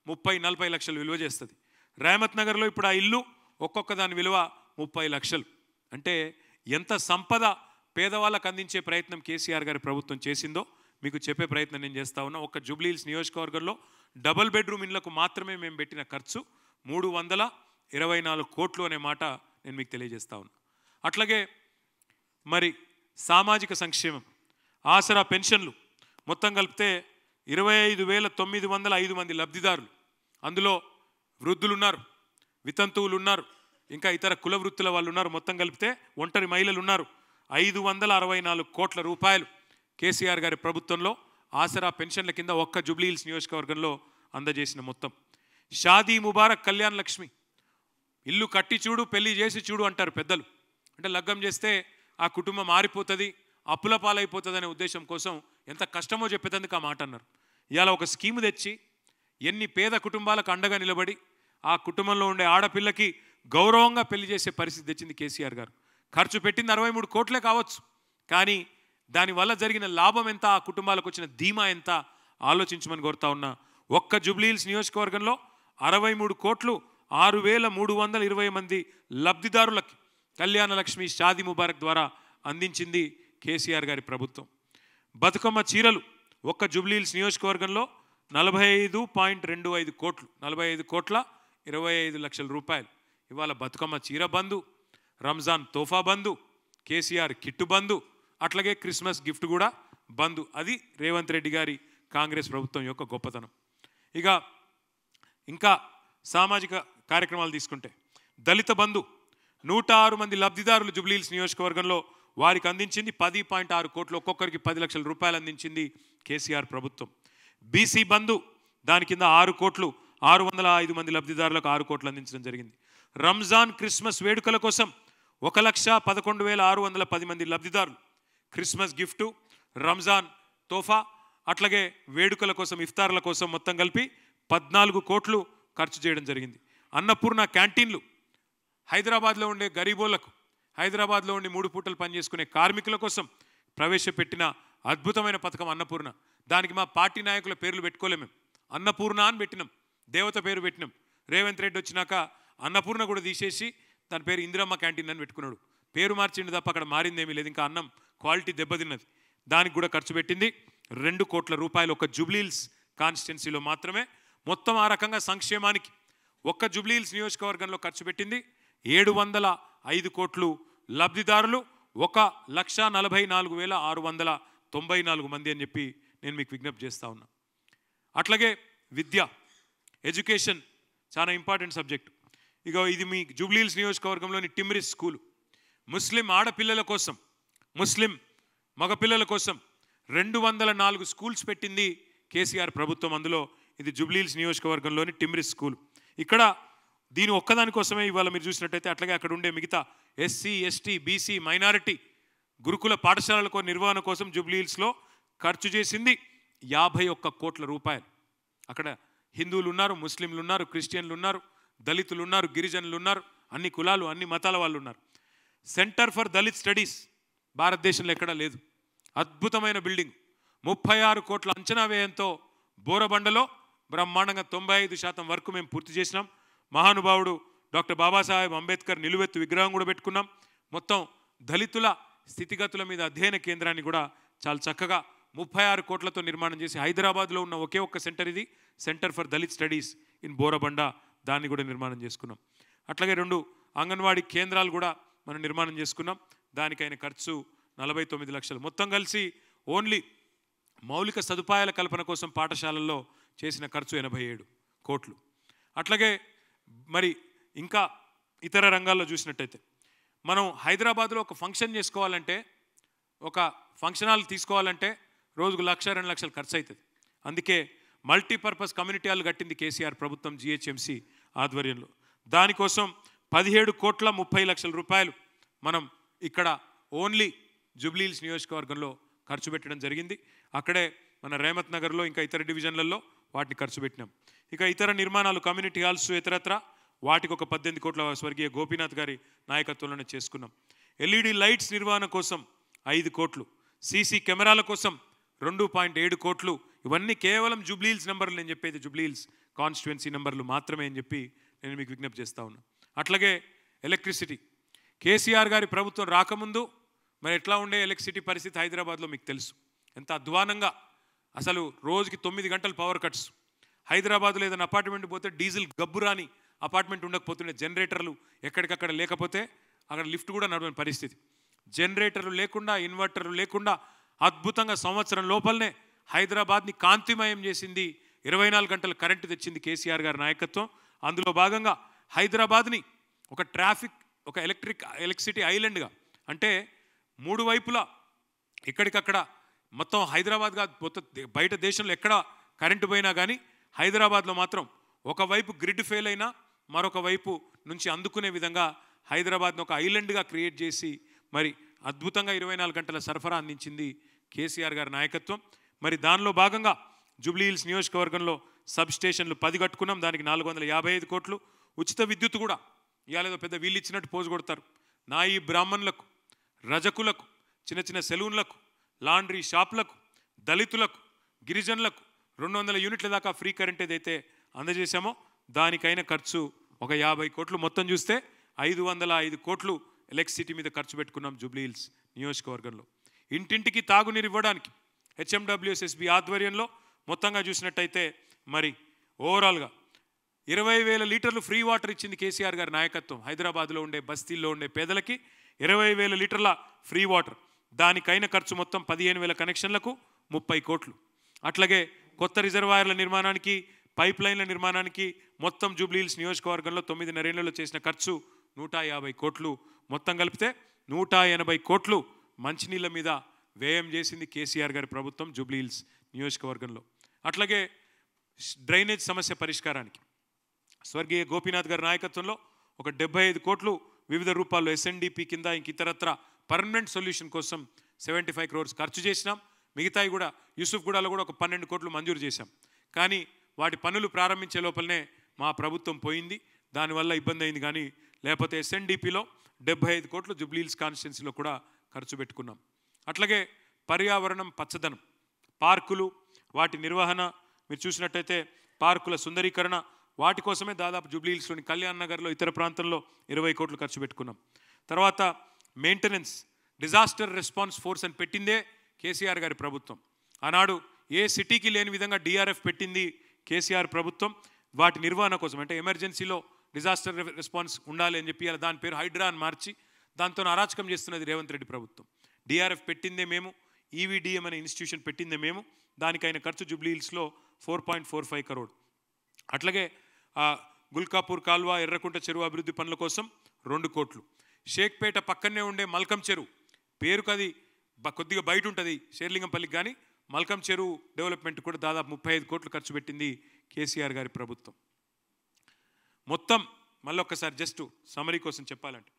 30-40 లక్షలు విలువ చేస్తుంది. రేమత్ నగర్లో ఇప్పుడు ఆ ఇల్లు ఒక్కొక్క దాని విలువ 30 లక్షలు. అంటే ఎంత సంపద పేదవాళ్ళకు అందించే ప్రయత్నం కేసీఆర్ గారి ప్రభుత్వం చేసిందో మీకు చెప్పే ప్రయత్నం నేను చేస్తా ఉన్నా. ఒక్క జూబ్లీహిల్స్ నియోజకవర్గంలో డబుల్ బెడ్రూమ్ ఇళ్లకు మాత్రమే మేము పెట్టిన ఖర్చు 324 కోట్లు అనే మాట నేను మీకు తెలియజేస్తా ఉన్నా. అట్లాగే మరి సామాజిక సంక్షేమం, ఆసరా పెన్షన్లు మొత్తం కలిపితే 25,905 మంది లబ్ధిదారులు. అందులో వృద్ధులు ఉన్నారు, వితంతువులు ఉన్నారు, ఇంకా ఇతర కుల వృత్తుల వాళ్ళు ఉన్నారు. మొత్తం కలిపితే ఒంటరి మహిళలు ఉన్నారు. 564 కోట్ల రూపాయలు కేసీఆర్ గారి ప్రభుత్వంలో ఆసరా పెన్షన్ల కింద ఒక్క జూబ్లీహిల్స్ నియోజకవర్గంలో అందజేసిన మొత్తం. షాదీ ముబారక్ కళ్యాణ్ లక్ష్మి ఇల్లు కట్టి చూడు పెళ్లి చేసి చూడు అంటారు పెద్దలు. అంటే లగ్గం చేస్తే ఆ కుటుంబం మారిపోతుంది, అప్పుల పాలైపోతుంది అనే ఉద్దేశం కోసం ఎంత కష్టమో చెప్పేందుకు ఆ మాట అన్నారు. ఇవాళ ఒక స్కీము తెచ్చి ఎన్ని పేద కుటుంబాలకు అండగా నిలబడి ఆ కుటుంబంలో ఉండే ఆడపిల్లకి గౌరవంగా పెళ్లి చేసే పరిస్థితి తెచ్చింది కేసీఆర్ గారు. ఖర్చు పెట్టింది 63 కోట్లే కావచ్చు, కానీ దానివల్ల జరిగిన లాభం ఎంత, ఆ కుటుంబాలకు వచ్చిన ధీమా ఎంత ఆలోచించమని కోరుతా ఉన్నా. ఒక్క జూబ్లీహిల్స్ నియోజకవర్గంలో 63 కోట్లు 6,320 మంది లబ్ధిదారులకి కళ్యాణ లక్ష్మి షాదీ ముబారక్ ద్వారా అందించింది కేసీఆర్ గారి ప్రభుత్వం. బతుకమ్మ చీరలు ఒక్క జూబ్లీహిల్స్ నియోజకవర్గంలో 45.25 కోట్లు, 45 కోట్ల 25 లక్షల రూపాయలు. ఇవాళ బతుకమ్మ చీర బంధు, రంజాన్ తోఫా బంధు, కేసీఆర్ కిట్టు బంధు, అట్లాగే క్రిస్మస్ గిఫ్ట్ కూడా బంధు. అది రేవంత్ రెడ్డి గారి కాంగ్రెస్ ప్రభుత్వం యొక్క గొప్పతనం. ఇక ఇంకా సామాజిక కార్యక్రమాలు తీసుకుంటే దళిత బంధు 106 మంది లబ్ధిదారులు జూబ్లీహిల్స్ నియోజకవర్గంలో వారికి అందించింది 10.6 కోట్లు, ఒక్కొక్కరికి 10 లక్షల రూపాయలు అందించింది కేసీఆర్ ప్రభుత్వం. బీసీ బంధు దాని కింద 6 కోట్లు 605 మంది లబ్ధిదారులకు 6 కోట్లు అందించడం జరిగింది. రంజాన్ క్రిస్మస్ వేడుకల కోసం 1,11,610 మంది లబ్ధిదారులు క్రిస్మస్ గిఫ్టు, రంజాన్ తోఫా, అట్లాగే వేడుకల కోసం ఇఫ్తార్ల కోసం మొత్తం కలిపి 14 కోట్లు ఖర్చు చేయడం జరిగింది. అన్నపూర్ణ క్యాంటీన్లు హైదరాబాద్లో ఉండే గరీబోళ్లకు, హైదరాబాద్లో ఉండి 3 పూటలు పనిచేసుకునే కార్మికుల కోసం ప్రవేశపెట్టిన అద్భుతమైన పథకం అన్నపూర్ణ. దానికి మా పార్టీ నాయకుల పేర్లు పెట్టుకోలేము, మేము అన్నపూర్ణ అని పెట్టినాం, దేవత పేరు పెట్టినాం. రేవంత్ రెడ్డి వచ్చినాక అన్నపూర్ణ కూడా తీసేసి దాని పేరు ఇందిరమ్మ క్యాంటీన్ అని పెట్టుకున్నాడు. పేరు మార్చిండు తప్ప అక్కడ మారిందేమీ లేదు, ఇంకా అన్నం క్వాలిటీ దెబ్బతిన్నది. దానికి కూడా ఖర్చు పెట్టింది 2 కోట్ల రూపాయలు ఒక్క జూబ్లీహిల్స్ కాన్స్టిట్యున్సీలో మాత్రమే. మొత్తం ఆ రకంగా సంక్షేమానికి ఒక్క జూబ్లీహిల్స్ నియోజకవర్గంలో ఖర్చు పెట్టింది 705 కోట్లు. లబ్ధిదారులు 1,44,694 మంది అని చెప్పి నేను మీకు విజ్ఞప్తి చేస్తూ ఉన్నా. అట్లాగే విద్య, ఎడ్యుకేషన్ చాలా ఇంపార్టెంట్ సబ్జెక్ట్. ఇక ఇది మీ జూబ్లీహిల్స్ నియోజకవర్గంలోని టిమ్రిస్ స్కూలు ముస్లిం ఆడపిల్లల కోసం, ముస్లిం మగపిల్లల కోసం 204 స్కూల్స్ పెట్టింది కేసీఆర్ ప్రభుత్వం. అందులో ఇది జూబ్లీహిల్స్ నియోజకవర్గంలోని టిమ్రిస్ స్కూల్. ఇక్కడ దీని ఒక్కదానికోసమే ఇవాళ మీరు చూసినట్టయితే అట్లాగే అక్కడ ఉండే మిగతా ఎస్సీ, ఎస్టీ, బీసీ, మైనారిటీ గురుకుల పాఠశాలల నిర్వహణ కోసం జూబ్లీహిల్స్లో ఖర్చు చేసింది 51 కోట్ల రూపాయలు. అక్కడ హిందువులు ఉన్నారు, ముస్లింలు ఉన్నారు, క్రిస్టియన్లు ఉన్నారు, దళితులు ఉన్నారు, గిరిజనులు ఉన్నారు, అన్ని కులాలు అన్ని మతాల వాళ్ళు ఉన్నారు. సెంటర్ ఫర్ దళిత్ స్టడీస్ భారతదేశంలో ఎక్కడా లేదు. అద్భుతమైన బిల్డింగ్ 36 కోట్ల అంచనా వ్యయంతో బోరబండలో బ్రహ్మాండంగా 95% వరకు మేము పూర్తి చేసినాం. మహానుభావుడు డాక్టర్ బాబాసాహెబ్ అంబేద్కర్ నిలువెత్తు విగ్రహం కూడా పెట్టుకున్నాం. మొత్తం దళితుల స్థితిగతుల మీద అధ్యయన కేంద్రాన్ని కూడా చాలా చక్కగా 36 కోట్లతో నిర్మాణం చేసి హైదరాబాద్లో ఉన్న ఒకే ఒక్క సెంటర్ ఇది, centre for Dalit studies in Borabanda, దాన్ని కూడా నిర్మాణం చేసుకున్నాం. అట్లాగే 2 అంగన్వాడీ కేంద్రాలు కూడా మనం నిర్మాణం చేసుకున్నాం. దానికైన ఖర్చు 49 లక్షలు. మొత్తం కలిసి ఓన్లీ మౌలిక సదుపాయాల కల్పన కోసం పాఠశాలల్లో చేసిన ఖర్చు 87 కోట్లు. అట్లాగే మరి ఇంకా ఇతర రంగాల్లో చూసినట్టయితే మనం హైదరాబాద్లో ఒక ఫంక్షన్ చేసుకోవాలంటే, ఒక ఫంక్షన్ హాల్ తీసుకోవాలంటే రోజుకు 1,00,000-2 లక్షలు ఖర్చు అవుతుంది. అందుకే మల్టీపర్పస్ కమ్యూనిటీ హాల్ కట్టింది కేసీఆర్ ప్రభుత్వం జిహెచ్ఎంసీ ఆధ్వర్యంలో. దానికోసం 17 కోట్ల 30 లక్షల రూపాయలు మనం ఇక్కడ ఓన్లీ జూబ్లీహిల్స్ నియోజకవర్గంలో ఖర్చు పెట్టడం జరిగింది. అక్కడే మన రేమత్ నగర్లో ఇంకా ఇతర డివిజన్లలో వాటిని ఖర్చు పెట్టినాం. ఇక ఇతర నిర్మాణాలు కమ్యూనిటీ హాల్స్ ఇతరత్ర వాటికి ఒక 18 కోట్ల స్వర్గీయ గోపీనాథ్ గారి నాయకత్వంలోనే చేసుకున్నాం. ఎల్ఈడి లైట్స్ నిర్వహణ కోసం 5 కోట్లు, సీసీ కెమెరాల కోసం 2.7 కోట్లు. ఇవన్నీ కేవలం జూబ్లీహిల్స్ నెంబర్లు, నేను చెప్పేది జూబ్లీహిల్స్ కాన్స్టిట్యుయెన్సీ నెంబర్లు మాత్రమే అని చెప్పి నేను మీకు విజ్ఞప్తి చేస్తూ ఉన్నా. అట్లాగే ఎలక్ట్రిసిటీ, కేసీఆర్ గారి ప్రభుత్వం రాకముందు మరి ఎట్లా ఉండే ఎలక్ట్రిసిటీ పరిస్థితి హైదరాబాద్లో మీకు తెలుసు. ఎంత అధ్వానంగా, అసలు రోజుకి 9 గంటలు పవర్ కట్స్. హైదరాబాద్లో ఏదైనా అపార్ట్మెంట్ పోతే డీజిల్ గబ్బు రాని అపార్ట్మెంట్ ఉండకపోతుండే, జనరేటర్లు ఎక్కడికక్కడ లేకపోతే అక్కడ లిఫ్ట్ కూడా నడవని పరిస్థితి. జనరేటర్లు లేకుండా, ఇన్వర్టర్లు లేకుండా అద్భుతంగా సంవత్సరం లోపలనే హైదరాబాద్ని కాంతిమయం చేసింది. 24 గంటల కరెంటు తెచ్చింది కేసీఆర్ గారి నాయకత్వం. అందులో భాగంగా హైదరాబాద్ని ఒక ట్రాఫిక్, ఒక ఎలక్ట్రిసిటీ ఐలాండ్గా, అంటే 3 వైపులా ఎక్కడికక్కడ మొత్తం హైదరాబాద్ కాదు, మొత్తం బయట దేశంలో ఎక్కడ కరెంటు పోయినా కానీ హైదరాబాద్లో మాత్రం ఒకవైపు గ్రిడ్ ఫెయిల్ అయినా మరొక వైపు నుంచి అందుకునే విధంగా హైదరాబాద్ను ఒక ఐలాండ్గా క్రియేట్ చేసి మరి అద్భుతంగా 24 గంటల సరఫరా అందించింది కేసీఆర్ గారి నాయకత్వం. మరి దానిలో భాగంగా జూబ్లీహిల్స్ నియోజకవర్గంలో సబ్ స్టేషన్లు 10 కట్టుకున్నాం, దానికి 455 కోట్లు. ఉచిత విద్యుత్ కూడా ఇవాళ ఏదో పెద్ద వీళ్ళు ఇచ్చినట్టు పోజు కొడతారు. నాయి బ్రాహ్మణులకు, రజకులకు, చిన్న చిన్న సెలూన్లకు, లాండ్రీ షాపులకు, దళితులకు, గిరిజనులకు 200 యూనిట్ల దాకా ఫ్రీ కరెంట్ ఏదైతే అందజేశామో దానికైన ఖర్చు ఒక 50 కోట్లు. మొత్తం చూస్తే 505 కోట్లు ఎలక్ట్రిసిటీ మీద ఖర్చు పెట్టుకున్నాం జూబ్లీహిల్స్ నియోజకవర్గంలో. ఇంటింటికి తాగునీరు ఇవ్వడానికి HMWSSB ఆధ్వర్యంలో మొత్తంగా చూసినట్టయితే మరి ఓవరాల్గా 20,000 లీటర్లు ఫ్రీ వాటర్ ఇచ్చింది కేసీఆర్ గారి నాయకత్వం. హైదరాబాద్లో ఉండే బస్తీల్లో ఉండే పేదలకి 20,000 లీటర్ల ఫ్రీ వాటర్. దానికైన ఖర్చు మొత్తం 15,000 కనెక్షన్లకు 30 కోట్లు. అట్లాగే కొత్త రిజర్వాయర్ల నిర్మాణానికి, పైప్ లైన్ల నిర్మాణానికి మొత్తం జూబ్లీహిల్స్ నియోజకవర్గంలో 9.5 ఏళ్లలో చేసిన ఖర్చు 150 కోట్లు. మొత్తం కలిపితే 180 కోట్లు మంచినీళ్ళ మీద వ్యయం చేసింది కేసీఆర్ గారి ప్రభుత్వం జూబ్లీహిల్స్ నియోజకవర్గంలో. అట్లాగే డ్రైనేజ్ సమస్య పరిష్కారానికి స్వర్గీయ గోపీనాథ్ గారి నాయకత్వంలో ఒక 75 కోట్లు వివిధ రూపాల్లో SNDP కింద ఇంక ఇతరత్ర పర్మనెంట్ సొల్యూషన్ కోసం 75 crores ఖర్చు చేసినాం. మిగతాయి కూడా యూసుఫ్గూడలో కూడా ఒక 12 కోట్లు మంజూరు చేశాం. కానీ వాటి పనులు ప్రారంభించే లోపలనే మా ప్రభుత్వం పోయింది, దానివల్ల ఇబ్బంది అయింది. కానీ లేకపోతే SNDPలో 75 కోట్లు జూబ్లీహిల్స్ కాన్స్టిట్యున్సీలో కూడా ఖర్చు పెట్టుకున్నాం. అట్లాగే పర్యావరణం, పచ్చదనం, పార్కులు, వాటి నిర్వహణ మీరు చూసినట్టయితే పార్కుల సుందరీకరణ, వాటి కోసమే దాదాపు జూబ్లీహిల్స్లోని కళ్యాణ్ నగర్లో ఇతర ప్రాంతంలో 20 కోట్లు ఖర్చు పెట్టుకున్నాం. తర్వాత మెయింటెనెన్స్, డిజాస్టర్ రెస్పాన్స్ ఫోర్స్ అని పెట్టిందే కేసీఆర్ గారి ప్రభుత్వం. ఆనాడు ఏ సిటీకి లేని విధంగా DRF పెట్టింది కేసీఆర్ ప్రభుత్వం. వాటి నిర్వహణ కోసం అంటే ఎమర్జెన్సీలో డిజాస్టర్ రెస్పాన్స్ ఉండాలి అని చెప్పి అలా దాని పేరు హైడ్రా అని మార్చి దాంతో అరాచకం చేస్తున్నది రేవంత్ రెడ్డి ప్రభుత్వం. DRF పెట్టిందే మేము, EVDM అనే ఇన్స్టిట్యూషన్ పెట్టిందే మేము. దానికైన ఖర్చు జూబ్లీహిల్స్లో 4.45 crore. అట్లాగే గుల్కాపూర్ కాల్వ, ఎర్రకుంట చెరువు అభివృద్ధి పనుల కోసం 2 కోట్లు. షేక్పేట పక్కనే ఉండే మల్కం చెరువు, పేరుకు అది కొద్దిగా బయట ఉంటుంది షేర్లింగంపల్లికి, కానీ మల్కం చెరువు డెవలప్మెంట్ కూడా దాదాపు 35 కోట్లు ఖర్చు పెట్టింది కేసీఆర్ గారి ప్రభుత్వం. మొత్తం మళ్ళీ ఒక్కసారి జస్ట్ సమరీ కోసం చెప్పాలంటే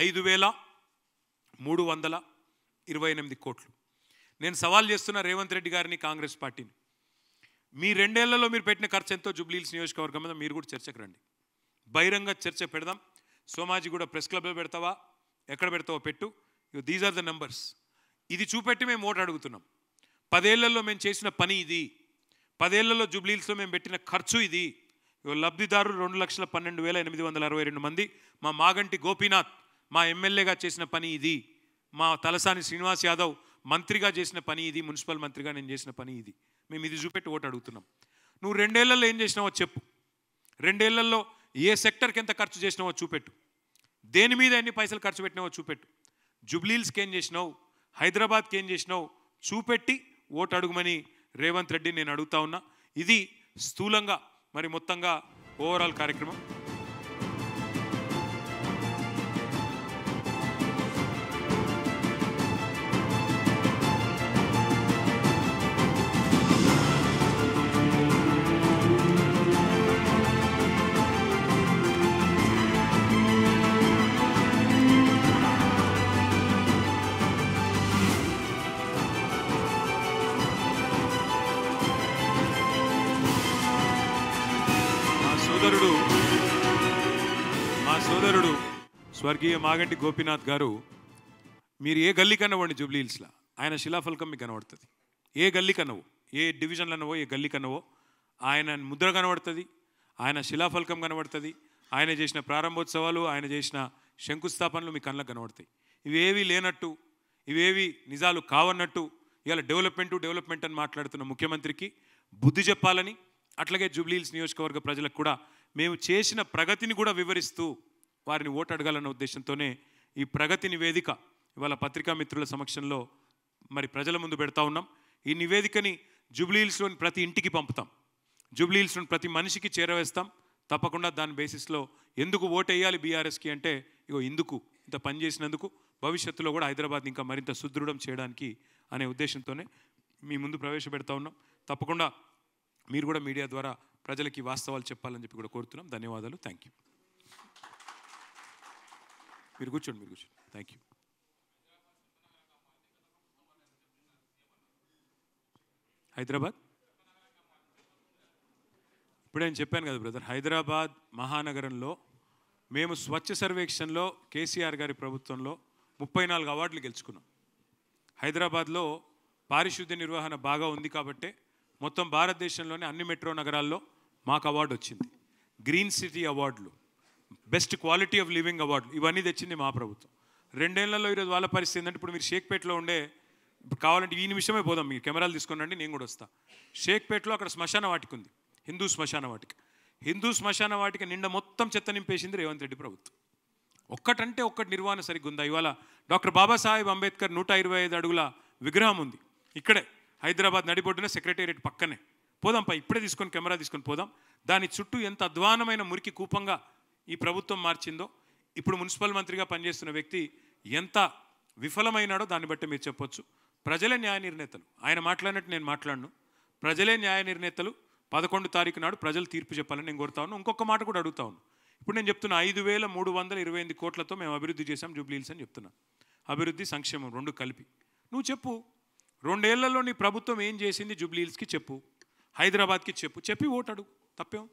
5,328 కోట్లు. నేను సవాల్ చేస్తున్న రేవంత్ రెడ్డి గారిని, కాంగ్రెస్ పార్టీని, మీ 2 ఏళ్లలో మీరు పెట్టిన ఖర్చు ఎంతో జూబ్లీహిల్స్ నియోజకవర్గం మీద మీరు కూడా చర్చకు రండి. బహిరంగ చర్చ పెడదాం. సోమాజిగూడ ప్రెస్ క్లబ్లో పెడతావా, ఎక్కడ పెడతావో పెట్టు. These are the numbers. ఇది చూపెట్టి మేము ఓటు అడుగుతున్నాం. 10 ఏళ్లలో మేము చేసిన పని ఇది, 10 ఏళ్లలో జూబ్లీహిల్స్లో మేము పెట్టిన ఖర్చు ఇది. లబ్ధిదారులు 2,12,862 మంది. మా మాగంటి గోపీనాథ్ మా ఎమ్మెల్యేగా చేసిన పని ఇది. మా తలసాని శ్రీనివాస్ యాదవ్ మంత్రిగా చేసిన పని ఇది. మున్సిపల్ మంత్రిగా నేను చేసిన పని ఇది. మేము ఇది చూపెట్టి ఓటు అడుగుతున్నాం. నువ్వు 2 ఏళ్లలో ఏం చేసినావో చెప్పు. 2 ఏళ్లలో ఏ సెక్టర్కి ఎంత ఖర్చు చేసినావో చూపెట్టు. దేని మీద ఎన్ని పైసలు ఖర్చు పెట్టినావో చూపెట్టు. జూబ్లీహిల్స్కి ఏం చేసినావు, హైదరాబాద్కి ఏం చేసినావు చూపెట్టి ఓటు అడుగుమని రేవంత్ రెడ్డి నేను అడుగుతా ఉన్నా. ఇది స్థూలంగా మరి మొత్తంగా ఓవరాల్ కార్యక్రమం. మా సోదరుడు స్వర్గీయ మాగంటి గోపీనాథ్ గారు, మీరు ఏ గల్లీ కన్నవ్వండి జూబ్లీహిల్స్లో, ఆయన శిలాఫలకం మీకు కనబడుతుంది. ఏ గల్లీ కన్నవో, ఏ డివిజన్లు అన్నవో, ఏ గల్లీ కన్నవో ఆయన ముద్ర కనబడుతుంది, ఆయన శిలాఫలకం కనబడుతుంది. ఆయన చేసిన ప్రారంభోత్సవాలు, ఆయన చేసిన శంకుస్థాపనలు మీ కళ్ళకు కనబడతాయి. ఇవేవి లేనట్టు, ఇవేవి నిజాలు కావన్నట్టు ఇవాళ డెవలప్మెంట్ అని మాట్లాడుతున్న ముఖ్యమంత్రికి బుద్ధి చెప్పాలని, అట్లాగే జూబ్లీహిల్స్ నియోజకవర్గ ప్రజలకు కూడా మేము చేసిన ప్రగతిని కూడా వివరిస్తూ వారిని ఓటు అడగాలన్న ఉద్దేశంతోనే ఈ ప్రగతి నివేదిక ఇవాళ పత్రికా మిత్రుల సమక్షంలో మరి ప్రజల ముందు పెడతా ఉన్నాం. ఈ నివేదికని జూబ్లీహిల్స్లోని ప్రతి ఇంటికి పంపుతాం, జూబ్లీహిల్స్లోని ప్రతి మనిషికి చేరవేస్తాం. తప్పకుండా దాని బేసిస్లో ఎందుకు ఓటు వేయాలి బీఆర్ఎస్కి అంటే, ఇగో ఇందుకు, ఇంత పని చేసినందుకు, భవిష్యత్తులో కూడా హైదరాబాద్ ఇంకా మరింత సుదృఢం చేయడానికి అనే ఉద్దేశంతోనే మీ ముందు ప్రవేశపెడతా ఉన్నాం. తప్పకుండా మీరు కూడా మీడియా ద్వారా ప్రజలకి వాస్తవాలు చెప్పాలని చెప్పి కూడా కోరుతున్నాం. ధన్యవాదాలు. Thank you. మీరు కూర్చోండి. Thank you. హైదరాబాద్ ఇప్పుడే నేను చెప్పాను కదా బ్రదర్, హైదరాబాద్ మహానగరంలో మేము స్వచ్ఛ సర్వేక్షణలో కేసీఆర్ గారి ప్రభుత్వంలో 34 అవార్డులు గెలుచుకున్నాం. హైదరాబాద్లో పారిశుద్ధ్య నిర్వహణ బాగా ఉంది కాబట్టే మొత్తం భారతదేశంలోని అన్ని మెట్రో నగరాల్లో మాకు అవార్డు వచ్చింది. గ్రీన్ సిటీ అవార్డులు, బెస్ట్ క్వాలిటీ ఆఫ్ లివింగ్ అవార్డులు, ఇవన్నీ తెచ్చింది మా ప్రభుత్వం. 2 ఏళ్లలో ఈరోజు వాళ్ళ పరిస్థితి ఏంటంటే, ఇప్పుడు మీరు షేక్పేటలో ఉండే, ఇప్పుడు కావాలంటే ఈ నిమిషమే పోదాం, మీరు కెమెరాలు తీసుకుని రండి, నేను కూడా వస్తా. షేక్పేటలో అక్కడ శ్మశాన వాటిక ఉంది, హిందూ శ్మశాన వాటిక. హిందూ శ్మశాన వాటిక నిండా మొత్తం చెత్త నింపేసింది రేవంత్ రెడ్డి ప్రభుత్వం. ఒక్కటంటే ఒక్కటి నిర్వహణ సరిగ్గా ఉందా? ఇవాళ డాక్టర్ బాబాసాహెబ్ అంబేద్కర్ 125 అడుగుల విగ్రహం ఉంది ఇక్కడే హైదరాబాద్ నడిబొడ్డున, సెక్రటేరియట్ పక్కనే. పోదాం ఇప్పుడే తీసుకొని కెమెరా తీసుకొని పోదాం. దాని చుట్టూ ఎంత అధ్వానమైన మురికి కూపంగా ఈ ప్రభుత్వం మార్చిందో, ఇప్పుడు మున్సిపల్ మంత్రిగా పనిచేస్తున్న వ్యక్తి ఎంత విఫలమైనాడో దాన్ని బట్టి మీరు చెప్పొచ్చు. ప్రజలే న్యాయ నిర్ణేతలు. ఆయన మాట్లాడినట్టు నేను మాట్లాడను. ప్రజలే న్యాయ నిర్ణేతలు. 11 తారీఖు నాడు ప్రజలు తీర్పు చెప్పాలని నేను కోరుతా ఉన్నాను. ఇంకొక మాట కూడా అడుగుతా ఉన్నాను. ఇప్పుడు నేను చెప్తున్నా 5,328 కోట్లతో మేము అభివృద్ధి చేశాం జూబ్లీ హిల్స్ అని చెప్తున్నా. అభివృద్ధి సంక్షేమం 2 కలిపి. నువ్వు చెప్పు, 2 ఏళ్లలో నీ ప్రభుత్వం ఏం చేసింది జూబ్లీ హిల్స్కి చెప్పు, హైదరాబాద్కి చెప్పి ఓటు అడుగు. తప్పేం?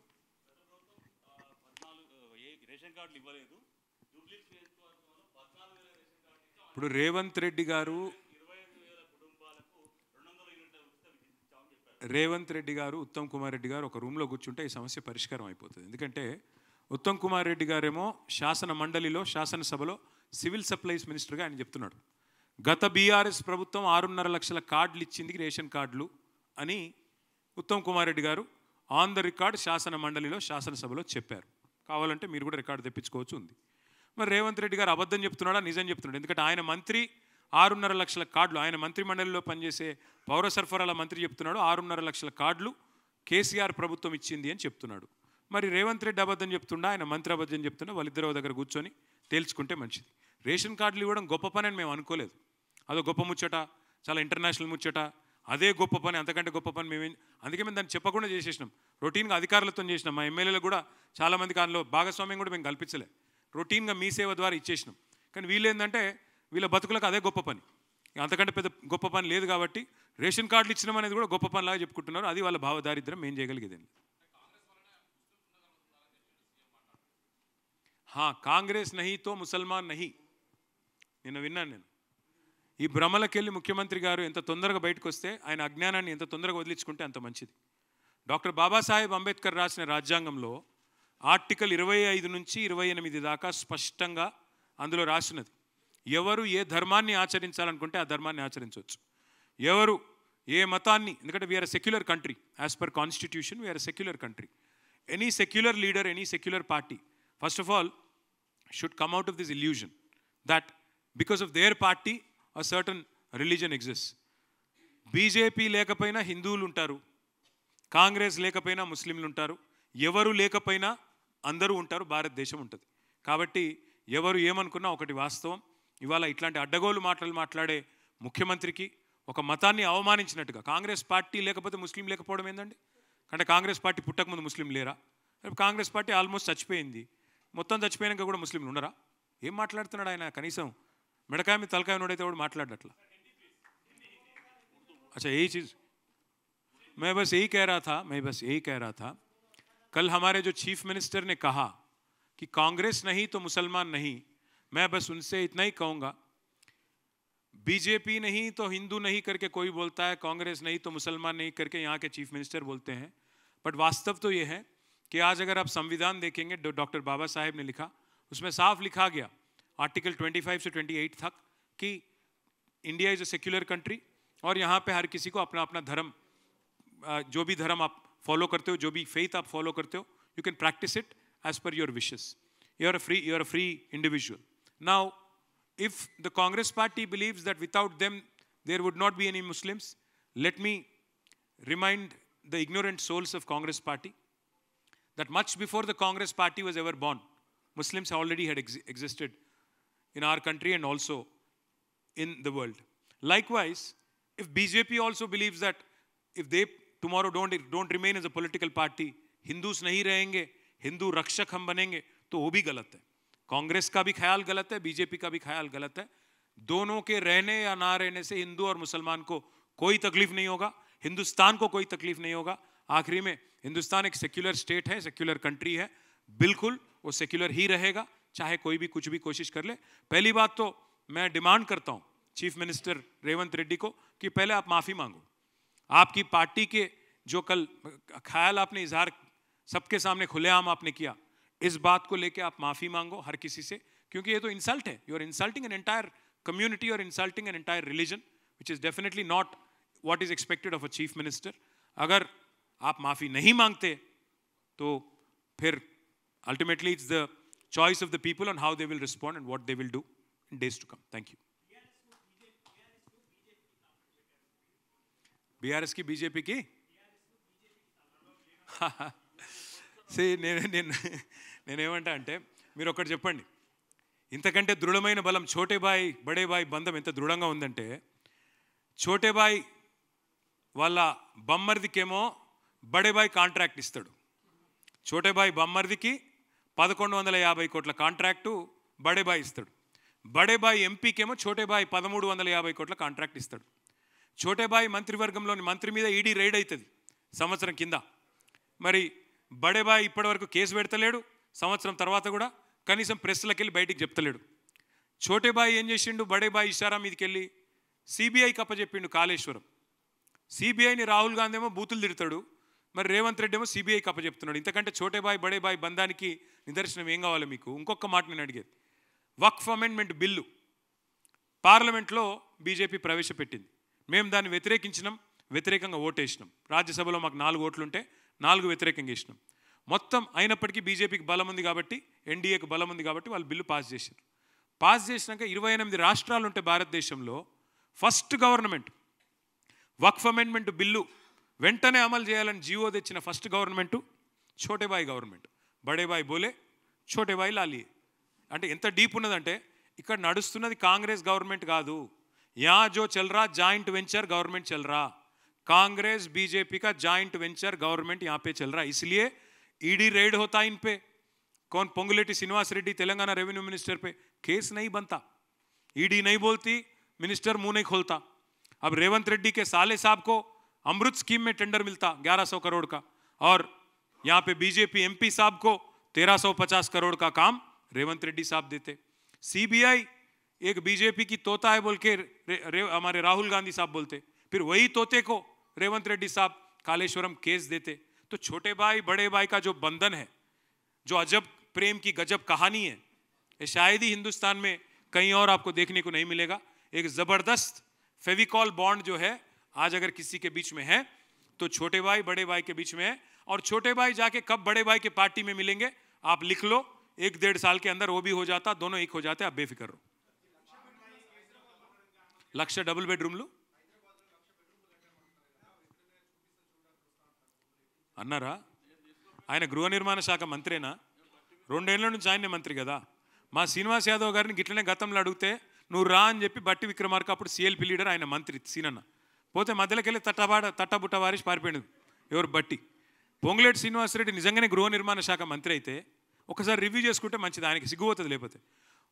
ఇప్పుడు రేవంత్ రెడ్డి గారు ఉత్తమ్ కుమార్ రెడ్డి గారు ఒక రూమ్లో కూర్చుంటే ఈ సమస్య పరిష్కారం అయిపోతుంది. ఎందుకంటే ఉత్తమ్ కుమార్ రెడ్డి గారేమో శాసన మండలిలో, శాసనసభలో సివిల్ సప్లైస్ మినిస్టర్గా ఆయన చెప్తున్నాడు, గత బీఆర్ఎస్ ప్రభుత్వం 6.5 లక్షల కార్డులు ఇచ్చింది, రేషన్ కార్డులు అని ఉత్తమ్ కుమార్ రెడ్డి గారు ఆన్ ద రికార్డ్ శాసన మండలిలో, శాసనసభలో చెప్పారు. కావాలంటే మీరు కూడా రికార్డు తెప్పించుకోవచ్చు, ఉంది. మరి రేవంత్ రెడ్డి గారు అబద్ధం చెప్తున్నాడా, నిజం చెప్తున్నాడు? ఎందుకంటే ఆయన మంత్రి 6.5 లక్షల కార్డులు, ఆయన మంత్రి మండలిలో పనిచేసే పౌర సరఫరాల మంత్రి చెప్తున్నాడు 6.5 లక్షల కార్డులు కేసీఆర్ ప్రభుత్వం ఇచ్చింది అని చెప్తున్నాడు. మరి రేవంత్ రెడ్డి అబద్ధం చెప్తుండా, ఆయన మంత్రి అబద్ధం చెప్తున్నా, వాళ్ళిద్దరూ దగ్గర కూర్చొని తేల్చుకుంటే మంచిది. రేషన్ కార్డులు ఇవ్వడం గొప్ప పని అని మేము అనుకోలేదు. అదో గొప్ప ముచ్చట, చాలా ఇంటర్నేషనల్ ముచ్చట, అదే గొప్ప పని, అంతకంటే గొప్ప పని అందుకే మేము దాన్ని చెప్పకుండా చేసేసినాం. రొటీన్గా అధికారులతో చేసినాం. మా ఎమ్మెల్యేలు కూడా చాలామందికి అందులో భాగస్వామ్యం కూడా మేము కల్పించలే. రొటీన్గా మీ సేవ ద్వారా ఇచ్చేసినాం. కానీ వీళ్ళు ఏంటంటే వీళ్ళ బతుకులకు అదే గొప్ప పని, అంతకంటే పెద్ద గొప్ప పని లేదు. కాబట్టి రేషన్ కార్డులు ఇచ్చినాం అనేది కూడా గొప్ప పనిలాగా చెప్పుకుంటున్నారు. అది వాళ్ళ భావదారిద్ర్యం. ఏం చేయగలిగేది? కాంగ్రెస్ నహీ తో ముసల్మాన్ నహీ. నిన్న విన్నాను నేను. ఈ భ్రమలకెళ్ళి ముఖ్యమంత్రి గారు ఎంత తొందరగా బయటకు వస్తే, ఆయన అజ్ఞానాన్ని ఎంత తొందరగా వదిలించుకుంటే అంత మంచిది. డాక్టర్ బాబాసాహెబ్ అంబేద్కర్ రాసిన రాజ్యాంగంలో ఆర్టికల్ 25 నుంచి 28 దాకా స్పష్టంగా అందులో రాసినది, ఎవరు ఏ ధర్మాన్ని ఆచరించాలనుకుంటే ఆ ధర్మాన్ని ఆచరించవచ్చు. ఎవరు ఏ మతాన్ని, ఎందుకంటే we are secular country, as per constitution we are secular country. Any secular leader, any secular party first of all should come out of this illusion that because of their party a certain religion exists. BJP లేకపోయినా హిందువులు ఉంటారు, కాంగ్రెస్ లేకపోయినా ముస్లింలు ఉంటారు, ఎవరు లేకపోయినా అందరూ ఉంటారు, భారతదేశం ఉంటుంది. కాబట్టి ఎవరు ఏమనుకున్నా ఒకటి వాస్తవం, ఇవాళ ఇట్లాంటి అడ్డగోలు మాటలు మాట్లాడే ముఖ్యమంత్రికి ఒక మతాన్ని అవమానించినట్టుగా, కాంగ్రెస్ పార్టీ లేకపోతే ముస్లిం లేకపోవడం ఏందండి? అంటే కాంగ్రెస్ పార్టీ పుట్టకముందు ముస్లిం లేరా? కాంగ్రెస్ పార్టీ ఆల్మోస్ట్ చచ్చిపోయింది, మొత్తం చచ్చిపోయాక కూడా ముస్లింలు ఉన్నారా? ఏం మాట్లాడుతున్నాడు ఆయన? కనీసం మెడకాయ మీద తలకాయ నోడైతే కూడా మాట్లాడట్లా. अच्छा यही चीज़ मैं बस यही कह रहा था कल हमारे जो चीफ मिनिस्टर ने कहा कि कांग्रेस नहीं तो मुसलमान नहीं, मैं बस उनसे इतना ही कहूँगा, बीजेपी नहीं तो हिंदू नहीं करके कोई बोलता है, कांग्रेस नहीं तो मुसलमान नहीं करके यहाँ के चीफ मिनिस्टर बोलते हैं, बट वास्तव तो ये है कि आज अगर आप संविधान देखेंगे डॉक्टर बाबा साहेब ने लिखा, उसमें साफ लिखा गया आर्टिकल 25 से 28 तक कि India is a secular country और यहाँ पे हर किसी को अपना अपना धर्म, जो भी धर्म आप फॉलो करते हो, जो भी फेथ आप फॉलो करते हो, you can practise it as per your wishes. You are a free individual. Now if the Congress party believes that without them there would not be any Muslims, let me remind the ignorant souls of Congress party that much before the Congress party was ever born, Muslims already had existed in our country and also in the world. Likewise, if BJP also believes that if they tomorrow don't remain as a political party Hindus नहीं रहेंगे, हिंदू रक्षक हम बनेंगे, तो वो भी गलत है। कांग्रेस का भी ख्याल गलत है, बीजेपी का भी ख्याल गलत है। दोनों के रहने या ना रहने से हिंदू और मुसलमान को कोई तकलीफ नहीं होगा, हिंदुस्तान को कोई तकलीफ नहीं होगा। आखिरी में हिंदुस्तान एक सेक्युलर स्टेट है, सेक्युलर कंट्री है, बिल्कुल वो सेक्युलर ही रहेगा, चाहे कोई भी कुछ भी कोशिश कर ले। पहली बात तो मैं डिमांड करता हूं चीफ मिनिस्टर रेवंत रेड्डी को कि पहले आप माफी मांगो। आपकी पार्टी के जो कल ख्याल आपने इजहार सबके सामने खुलेआम आपने किया, इस बात को लेके आप माफी मांगो हर किसी से, क्योंकि ये तो इंसल्ट है। You are insulting an entire community, or insulting an entire religion, which is definitely not what is expected of a chief minister. अगर आप माफी नहीं मांगते तो फिर ultimately it's the choice of the people on how they will respond and what they will do in days to come. Thank you. BRS की BJP की నేనేమంటా అంటే మీరు ఒకటి చెప్పండి, ఇంతకంటే దృఢమైన బలం ఛోటే బాయ్ బడే బాయ్ బంధం ఎంత దృఢంగా ఉందంటే, ఛోటే బాయ్ వాళ్ళ బమ్మర్దికేమో బడే బాయ్ కాంట్రాక్ట్ ఇస్తాడు. ఛోటే బాయ్ బమ్మర్దికి 1150 కోట్ల కాంట్రాక్టు బడే బాయ్ ఇస్తాడు. బడే బాయ్ ఎంపీకేమో ఛోటే బాయ్ 1350 కోట్ల కాంట్రాక్ట్ ఇస్తాడు. ఛోటే బాయ్ మంత్రివర్గంలోని మంత్రి మీద ఈడీ రైడ్ అవుతుంది సంవత్సరం కింద. మరి బడే బాయ్ ఇప్పటివరకు కేసు పెడతలేడు, సంవత్సరం తర్వాత కూడా కనీసం ప్రెస్లకి వెళ్ళి బయటికి చెప్తలేడు. ఛోటే బాయ్ ఏం చేసిండు, బడే బాయ్ ఇషారా మీదకి వెళ్ళి సిబిఐకి అప్పచెప్పిండు కాళేశ్వరం. సిబిఐని రాహుల్ గాంధీ ఏమో బూతులు తిడతాడు, మరి రేవంత్ రెడ్డి ఏమో సిబిఐకి అప్పచెప్తున్నాడు. ఇంతకంటే ఛోటే బాయ్ బడే బాయ్ బంధానికి నిదర్శనం ఏం కావాలి మీకు? ఇంకొక మాట నేను అడిగేది, వక్ఫ్ అమెండ్మెంట్ బిల్లు పార్లమెంట్లో బీజేపీ ప్రవేశపెట్టింది. మేము దాన్ని వ్యతిరేకంగా ఓటేసినాం. రాజ్యసభలో మాకు 4 ఓట్లుంటే 4 వ్యతిరేకంగా వేసినాం. మొత్తం అయినప్పటికీ బీజేపీకి బలం ఉంది కాబట్టి, ఎన్డీఏకి బలం ఉంది కాబట్టి వాళ్ళు బిల్లు పాస్ చేశారు. పాస్ చేసినాక 28 రాష్ట్రాలు ఉంటే భారతదేశంలో first government Waqf amendment bill వెంటనే అమలు చేయాలని జీవో తెచ్చిన ఫస్ట్ గవర్నమెంటు ఛోటే బాయ్ గవర్నమెంట్. బడే బాయ్ బోలే, ఛోటే బాయ్ లాలియే. అంటే ఎంత డీప్ ఉన్నదంటే, ఇక్కడ నడుస్తున్నది కాంగ్రెస్ గవర్నమెంట్ కాదు, యా జో చల్ రా జాయింట్ వెంచర్ गवर्नमेंट चल रहा, कांग्रेस बीजेपी का जॉइंट वेंचर गवर्नमेंट यहाँ पे चल रहा है. इसलिए ईडी रेड होता है इन पे. कौन, पोंगुलेटी श्रीनिवास रेड्डी तेलंगाना रेवेन्यू मिनिस्टर पे केस नहीं बनता, ईडी नहीं बोलती, मिनिस्टर मुंह नहीं खोलता. अब रेवंत रेड्डी के साले साहब को अमृत स्कीम में टेंडर मिलता 1100 करोड़ का, और यहाँ पे बीजेपी एमपी साहब को 1350 करोड़ का काम रेवंत रेड्डी साहब देते. सीबीआई एक बीजेपी की तोता है बोल के हमारे राहुल गांधी साहब बोलते, फिर वही तोते को रेवंत रेड्डी साहब कालेश्वरम केस देते. तो छोटे भाई बड़े भाई का जो बंधन है, जो अजब प्रेम की गजब कहानी है, ये शायद ही हिंदुस्तान में कहीं और आपको देखने को नहीं मिलेगा. एक जबरदस्त फेविकॉल बॉन्ड जो है आज अगर किसी के बीच में है तो छोटे भाई बड़े भाई के बीच में है. और छोटे भाई जाके कब बड़े भाई के पार्टी में मिलेंगे आप लिख लो, 1-1.5 साल के अंदर वो भी हो जाता, दोनों एक हो जाते, आप बेफिक्र रहो. లక్ష డబుల్ బెడ్రూమ్లు అన్నారా? ఆయన గృహ నిర్మాణ శాఖ మంత్రేనా? 2 ఏళ్ల నుంచి ఆయనే మంత్రి కదా. మా శ్రీనివాస్ యాదవ్ గారిని గిట్లనే గతంలో అడిగితే నువ్వు రా అని చెప్పి బట్టి విక్రమార్క అప్పుడు సిఎల్పి లీడర్, ఆయన మంత్రి సీనన్న పోతే మధ్యలోకి వెళ్ళి తట్టబుట్ట వారిసి పారిపోయాడు. ఎవరు? బట్టి. పొంగులేటి శ్రీనివాసరెడ్డి నిజంగానే గృహ నిర్మాణ శాఖ మంత్రి అయితే ఒకసారి రివ్యూ చేసుకుంటే మంచిది, ఆయనకి సిగ్గుపోతుంది. లేకపోతే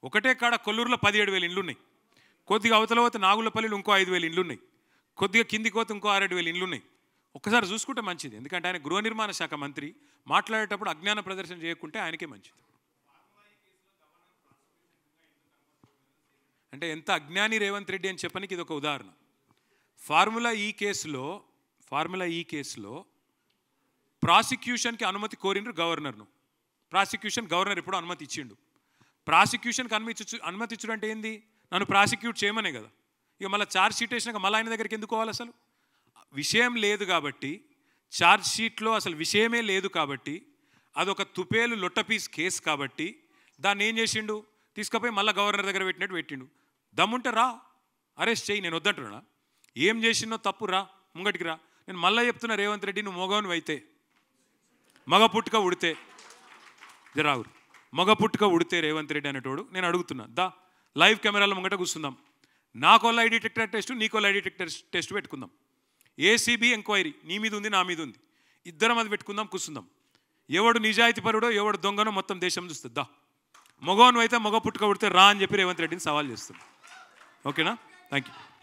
ఒకటే కాడ కొల్లూరులో 17,000 ఇండ్లు ఉన్నాయి, కొద్దిగా అవతల పోతే నాగులపల్లిలో ఇంకో 5,000 ఇండ్లు ఉన్నాయి, కొద్దిగా కిందికి పోతే ఇంకో 6,000 ఇండ్లు ఉన్నాయి. ఒక్కసారి చూసుకుంటే మంచిది, ఎందుకంటే ఆయన గృహ నిర్మాణ శాఖ మంత్రి. మాట్లాడేటప్పుడు అజ్ఞాన ప్రదర్శన చేయకుంటే ఆయనకే మంచిది. అంటే ఎంత అజ్ఞాని రేవంత్ రెడ్డి అని చెప్పడానికి ఇది ఒక ఉదాహరణ. ఫార్ములా ఈ కేసులో ప్రాసిక్యూషన్కి అనుమతి కోరినరు గవర్నర్ను. ప్రాసిక్యూషన్ గవర్నర్ ఎప్పుడో అనుమతి ఇచ్చిండు. ప్రాసిక్యూషన్కి అనుమతి ఇచ్చుడు అంటే ఏంది? నన్ను ప్రాసిక్యూట్ చేయమనే కదా. ఇక మళ్ళీ ఛార్జ్ షీట్ వేసినాక మళ్ళీ ఆయన దగ్గరికి ఎందుకు పోవాలి? అసలు విషయం లేదు కాబట్టి, ఛార్జ్ షీట్లో అసలు విషయమే లేదు కాబట్టి, అదొక తుపేలు లొట్టపీస్ కేసు కాబట్టి దాన్ని ఏం చేసిండు? తీసుకుపోయి మళ్ళీ గవర్నర్ దగ్గర పెట్టిండు. దమ్ముంటే రా, అరెస్ట్ చేయి, నేను వద్దంటున్నా. ఏం చేసినో తప్పు, రా ముంగటికి రా. నేను మళ్ళీ చెప్తున్నా, రేవంత్ రెడ్డి నువ్వు మగవను అయితే, మగ పుట్టుక ఉడితే జరావురు, మగ పుట్టుక ఉడితే రేవంత్ రెడ్డి అనేటోడు నేను అడుగుతున్నా, దా లైవ్ కెమెరాల ముంగట కూర్చుందాం. నాకో లై డిటెక్టర్ టెస్ట్, నీకో లై డిటెక్టర్ టెస్ట్ పెట్టుకుందాం. ఏసీబీ ఎంక్వైరీ నీ మీద ఉంది, నా మీద ఉంది, ఇద్దరం అది పెట్టుకుందాం, కూర్చుందాం. ఎవడు నిజాయితీపరుడో ఎవడు దొంగనో మొత్తం దేశం చూస్తుంది. దా మగవాను అయితే మగ పుట్టుక పుడితే రా అని చెప్పి రేవంత్ రెడ్డిని సవాల్ చేస్తుంది. ఓకేనా? Thank you.